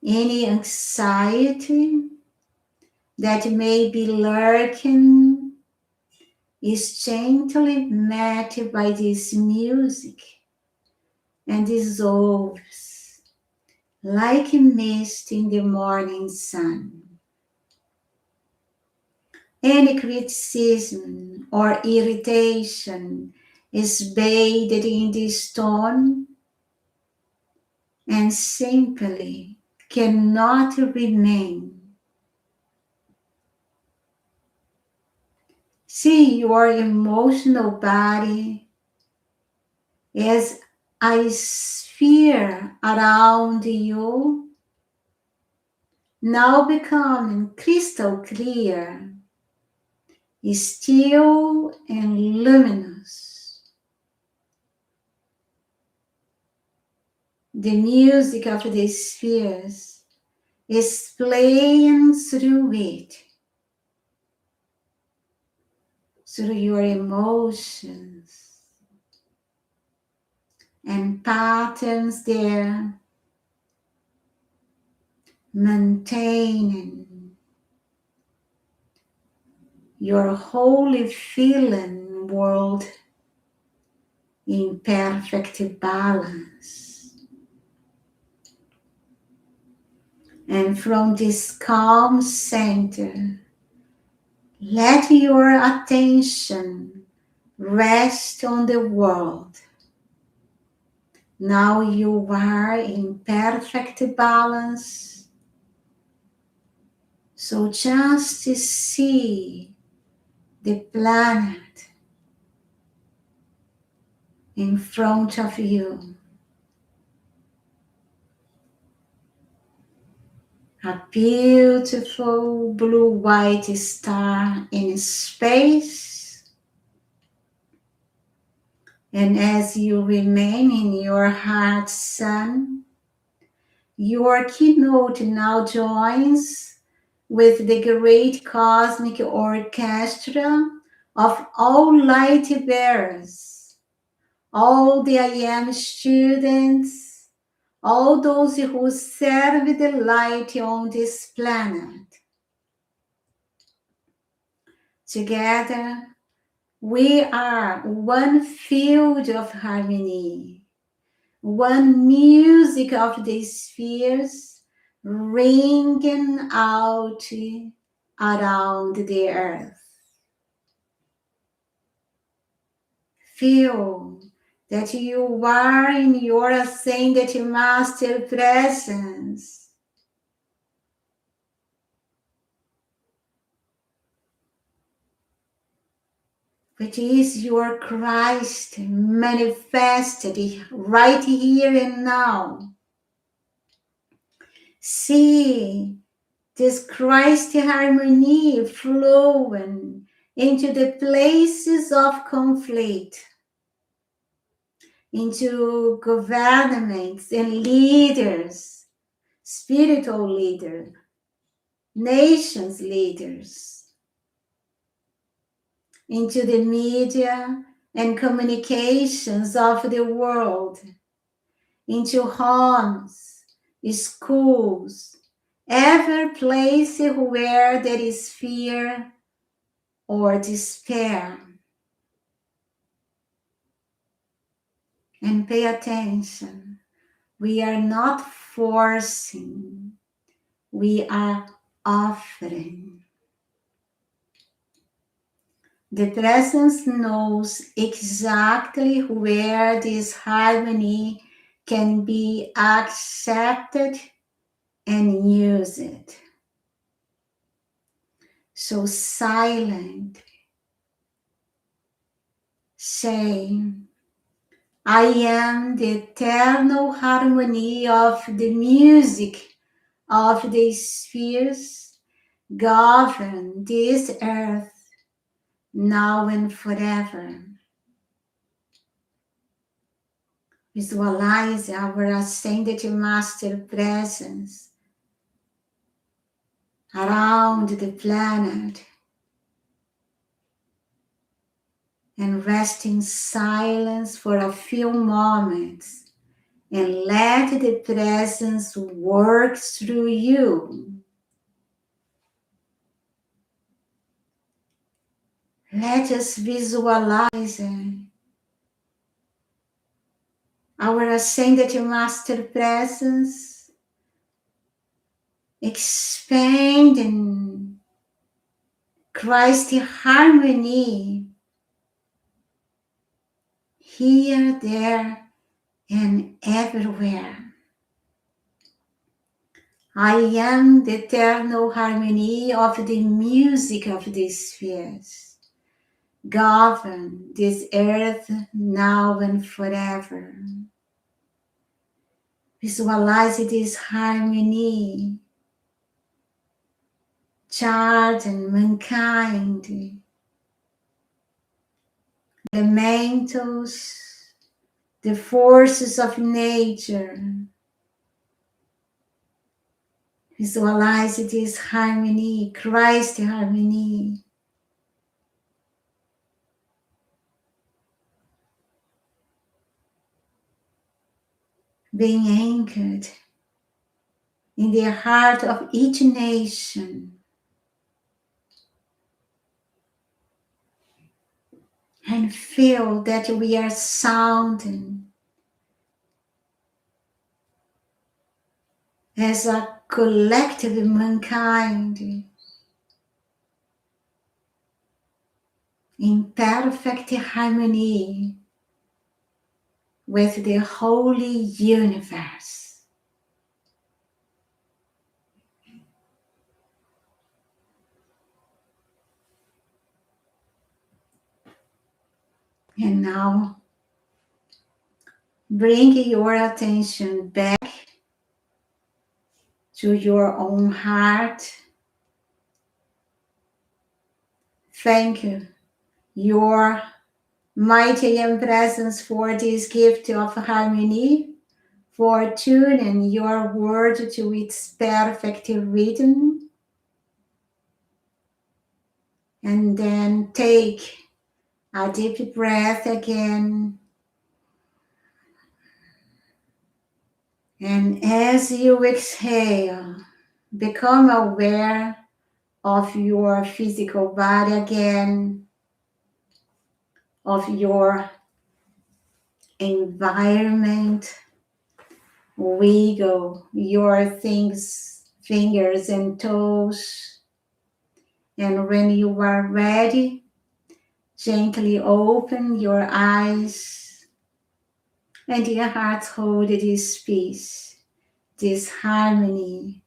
Any anxiety that may be lurking is gently met by this music and dissolves like a mist in the morning sun. Any criticism or irritation is bathed in this tone and simply cannot remain. See your emotional body as a sphere around you, now becoming crystal clear, still and luminous. The music of the spheres is playing through it, through your emotions and patterns there, maintaining your wholly feeling world in perfect balance. And from this calm center, let your attention rest on the world. Now you are in perfect balance. So just see the planet in front of you. A beautiful blue-white star in space. And as you remain in your heart sun, your keynote now joins with the great cosmic orchestra of all light bearers, all the I Am students, all those who serve the light on this planet. Together, we are one field of harmony, one music of the spheres ringing out around the earth. Feel that you are in your ascended master presence. Which is your Christ manifested right here and now. See this Christ harmony flowing into the places of conflict, into governments and leaders, spiritual leaders, nations leaders, into the media and communications of the world, into homes, schools, every place where there is fear or despair. And pay attention. We are not forcing, we are offering. The presence knows exactly where this harmony can be accepted and used. So silent, say, I am the eternal harmony of the music of the spheres, govern this earth now and forever. Visualize our ascended master presence around the planet and rest in silence for a few moments and let the presence work through you. Let us visualize our ascended master presence expanding Christ harmony here, there, and everywhere. I am the eternal harmony of the music of the spheres. Govern this earth now and forever. Visualize this harmony, charging mankind, elementals, the forces of nature. Visualize this harmony, Christ harmony. Being anchored in the heart of each nation. And feel that we are sounding as a collective mankind in perfect harmony with the holy universe. And now, bring your attention back to your own heart. Thank you, your mighty presence, for this gift of harmony, for tuning your word to its perfect rhythm. And then take a deep breath again. And as you exhale, become aware of your physical body again, of your environment. Wiggle your fingers and toes. And when you are ready, gently open your eyes and your heart hold this peace, this harmony,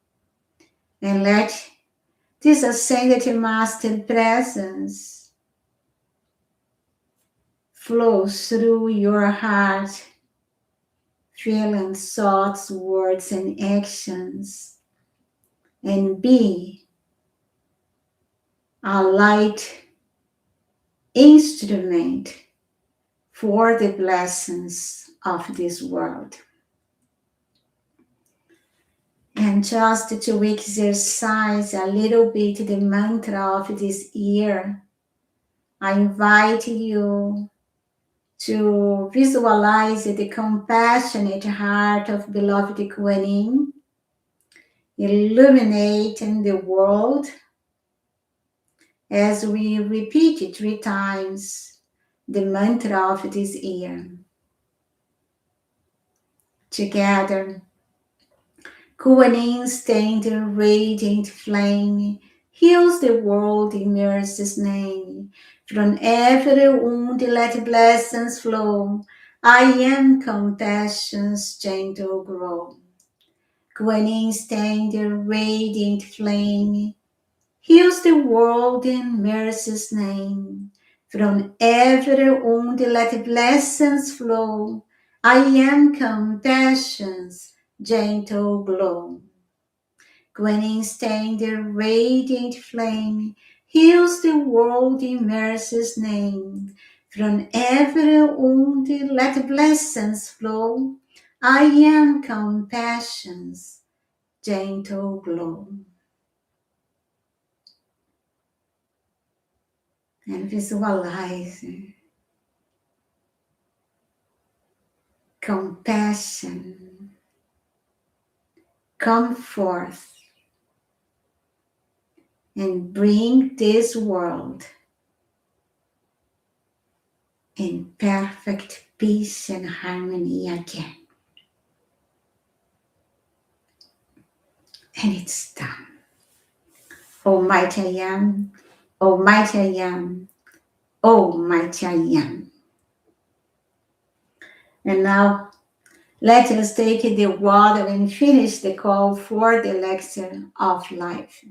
and let this ascended master presence flow through your heart, feeling thoughts, words, and actions, and be a light instrument for the blessings of this world. And just to exercise a little bit the mantra of this year, I invite you to visualize the compassionate heart of beloved Kuan Yin, illuminating the world as we repeat it 3 times, the mantra of this year. Together, Kuan Yin's tender, radiant flame heals the world in mercy's name. From every wound let blessings flow. I am compassion's gentle glow. Kuan Yin's tender, radiant flame heals the world in mercy's name. From every wound let blessings flow. I am compassion's gentle glow. Kuan Yin's tender, radiant flame heals the world in mercy's name. From every wound let blessings flow. I am compassion's gentle glow. And visualize compassion come forth and bring this world in perfect peace and harmony again. And it's done. Almighty I am, Almighty I am, Almighty I am. And now let us take the water and finish the call for the lecture of life.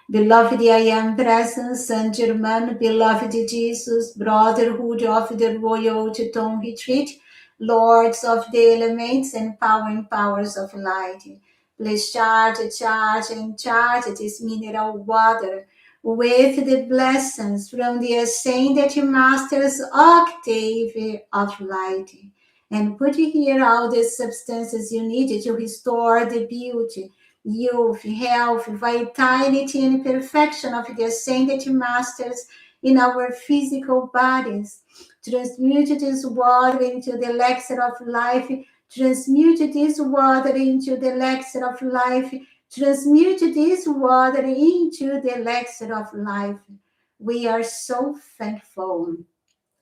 Beloved I am presence, Saint Germain, beloved Jesus, brotherhood of the Royal Teton Retreat, lords of the elements, empowering powers of light. Please charge, and charge this mineral water with the blessings from the Ascended Master's octave of light. And put here all the substances you need to restore the beauty, youth, health, vitality, and perfection of the Ascended Masters in our physical bodies. Transmute this water into the elixir of life. Transmute this water into the elixir of life. Transmute this water into the elixir of life. We are so thankful.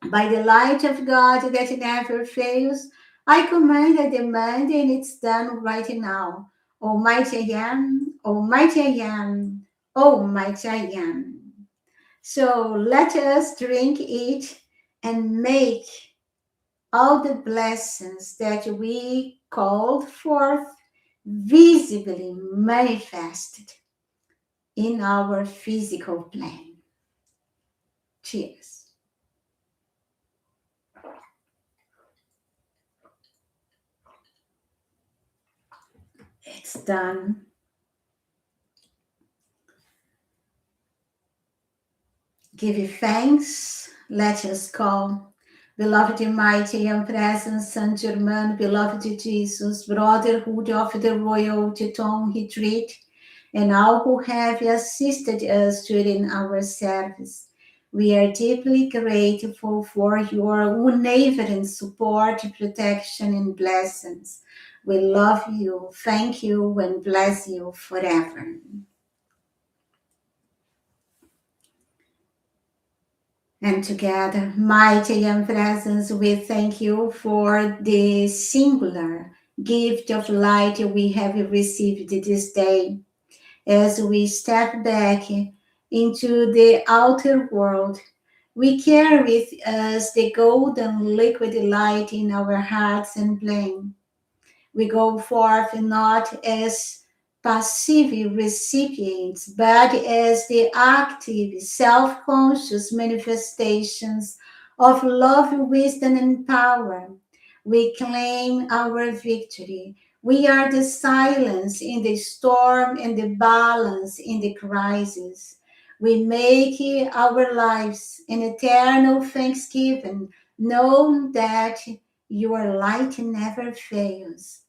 By the light of God that never fails, I command, I demand, and it's done right now. Almighty I am, Almighty I am, Almighty I am. So let us drink it and make all the blessings that we called forth visibly manifested in our physical plane. Cheers. It's done. Give you thanks. Let us call. Beloved mighty and present Saint Germain, beloved Jesus, brotherhood of the Royal Teton Retreat, and all who have assisted us during our service. We are deeply grateful for your unwavering support, protection, and blessings. We love you, thank you, and bless you forever. And together, mighty and presence, we thank you for the singular gift of light we have received this day. As we step back into the outer world, we carry with us the golden liquid light in our hearts and brain. We go forth not as passive recipients, but as the active, self conscious manifestations of love, wisdom, and power. We claim our victory. We are the silence in the storm and the balance in the crisis. We make our lives an eternal thanksgiving, knowing that your light never fails.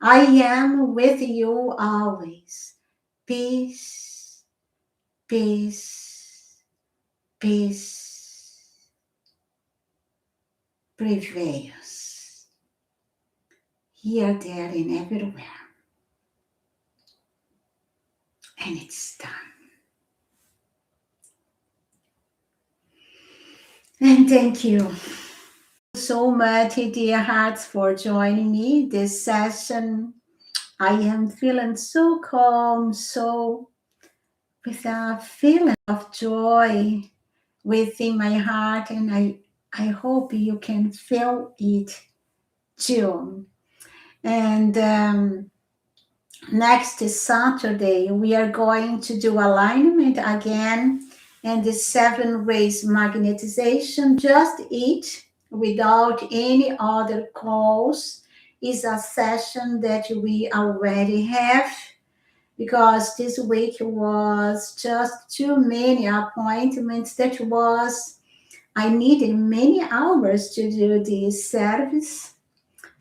I am with you always. Peace, peace, peace prevails. Here, there, and everywhere. And it's done. And thank you so much, dear hearts, for joining me this session. I am feeling so calm, so with a feeling of joy within my heart, and I hope you can feel it too. And next Saturday, we are going to do alignment again and the 7 rays magnetization, just it without any other calls. Is a session that we already have because this week was just too many appointments. That was I needed many hours to do this service.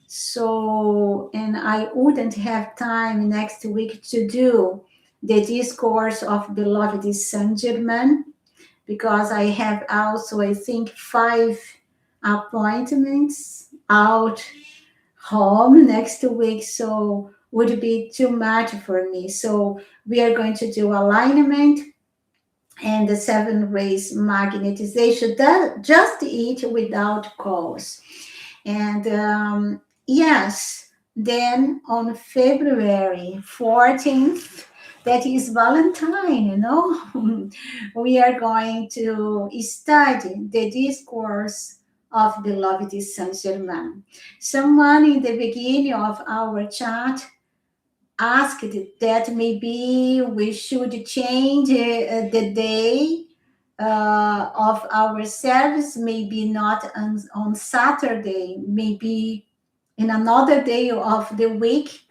So, and I wouldn't have time next week to do the discourse of beloved Saint Germain because I have also, I think, 5 appointments out home next week. So would be too much for me. So we are going to do alignment and the 7 rays magnetization, that just it without cause. And yes, then on February 14th, that is Valentine, we are going to study the discourse of beloved Saint Germain. Someone in the beginning of our chat asked that maybe we should change the day of our service, maybe not on Saturday, maybe in another day of the week.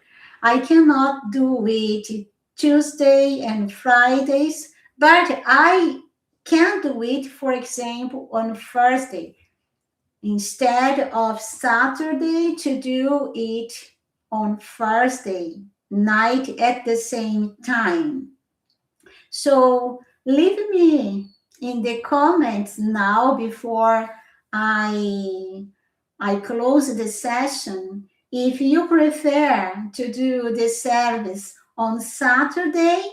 I cannot do it Tuesday and Fridays, but I can do it, for example, on Thursday instead of Saturday, to do it on Thursday night at the same time. So leave me in the comments now before I I close the session if you prefer to do the service on Saturday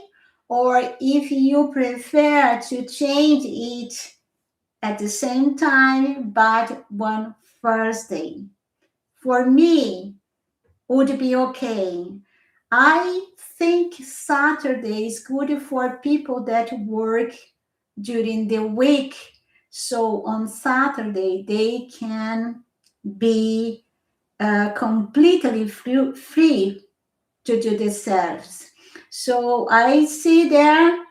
or if you prefer to change it at the same time but one Thursday. For me, would be okay. I think Saturday is good for people that work during the week. So on Saturday, they can be completely free to do the service. So I see there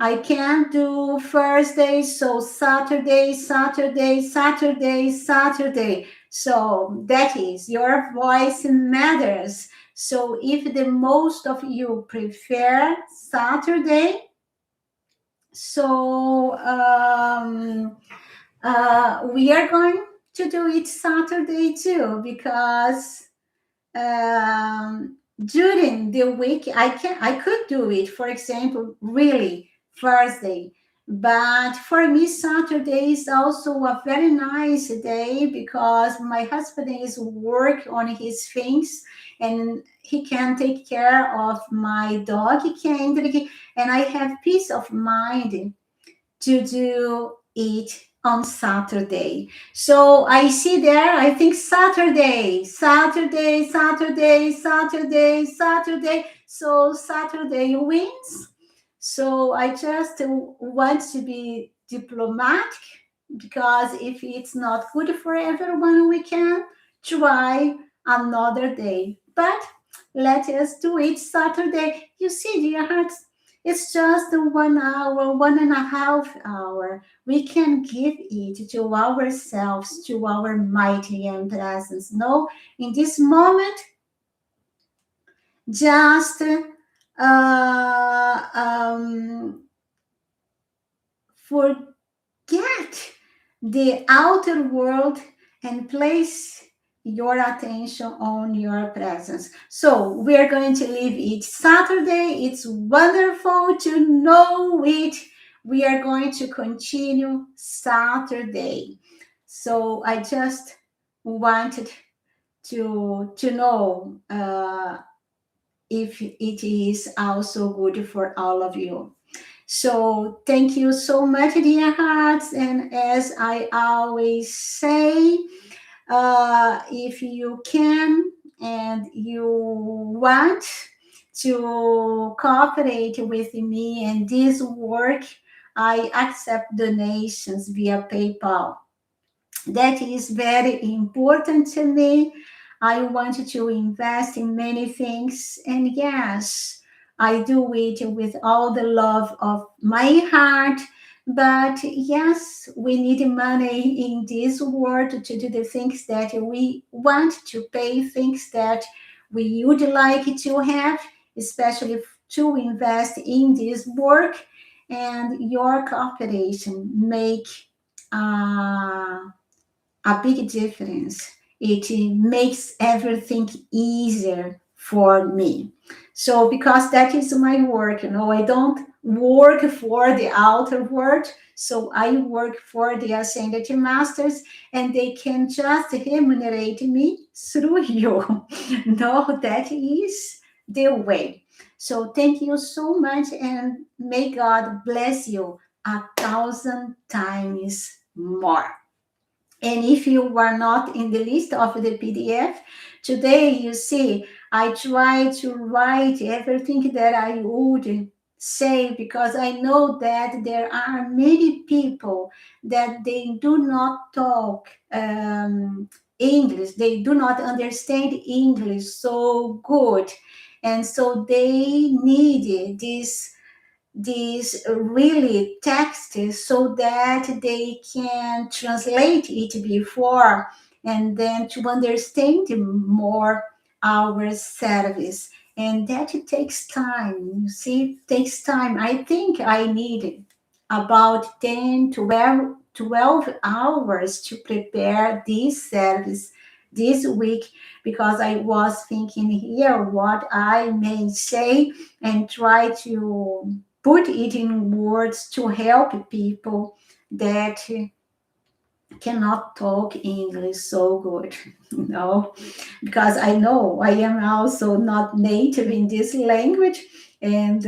I can't do Thursday, so Saturday, Saturday, Saturday, Saturday. So that is your voice matters. So if the most of you prefer Saturday, so we are going to do it Saturday too because during the week I could do it, for example, really Thursday, but for me Saturday is also a very nice day because my husband is work on his things and he can take care of my dog Kendrick, and I have peace of mind to do it on Saturday. So I see there, I think Saturday, Saturday, Saturday, Saturday, Saturday. So Saturday wins. So I just want to be diplomatic because if it's not good for everyone, we can try another day. But let us do it Saturday. You see, dear hearts, it's just 1 hour, 1.5 hours. We can give it to ourselves, to our mighty and presence. No, in this moment, just forget the outer world and place your attention on your presence. So we're going to leave it Saturday. It's wonderful to know it. We are going to continue Saturday. So I just wanted to know if it is also good for all of you. So thank you so much, dear hearts. And as I always say, if you can and you want to cooperate with me in this work, I accept donations via PayPal. That is very important to me. I want to invest in many things, and yes, I do it with all the love of my heart. But yes, we need money in this world to do the things that we want, to pay things that we would like to have, especially to invest in this work. And your cooperation make a big difference. It makes everything easier for me. So because that is my work, I don't work for the outer world. So I work for the ascended masters, and they can just remunerate me through you. No, that is the way. So thank you so much, and may God bless you 1,000 times more. And if you were not in the list of the PDF, today you see, I try to write everything that I would say, because I know that there are many people that they do not talk English, they do not understand English so good. And so they need this really text so that they can translate it before, and then to understand more our service. And that takes time, you see, takes time. I think I needed about 10 12 hours to prepare this service this week, because I was thinking here what I may say and try to put it in words to help people that cannot talk English so good, no, because I know I am also not native in this language, and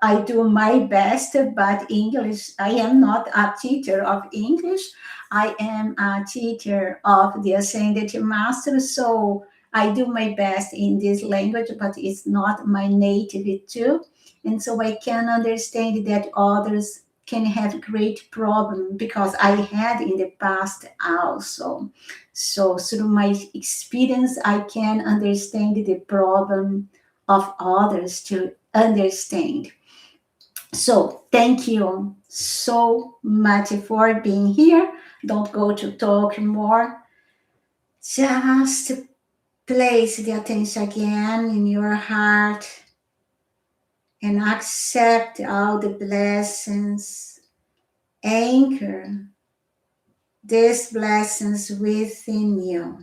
I do my best, but English, I am not a teacher of English. I am a teacher of the Ascended Master, so I do my best in this language, but it's not my native too. And so I can understand that others can have great problem, because I had in the past also. So through my experience, I can understand the problem of others to understand. So thank you so much for being here. Don't go to talk more. Just place the attention again in your heart and accept all the blessings. Anchor these blessings within you.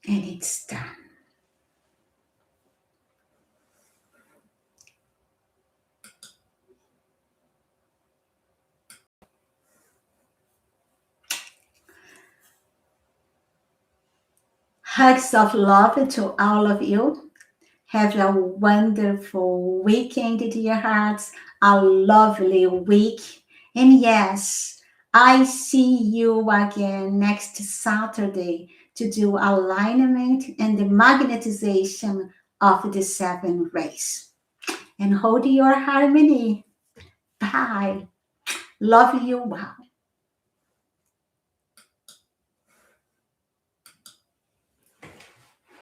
And it's done. Hugs of love to all of you. Have a wonderful weekend, dear hearts. A lovely week. And yes, I see you again next Saturday to do alignment and the magnetization of the seven rays. And hold your harmony. Bye. Love you. Wow.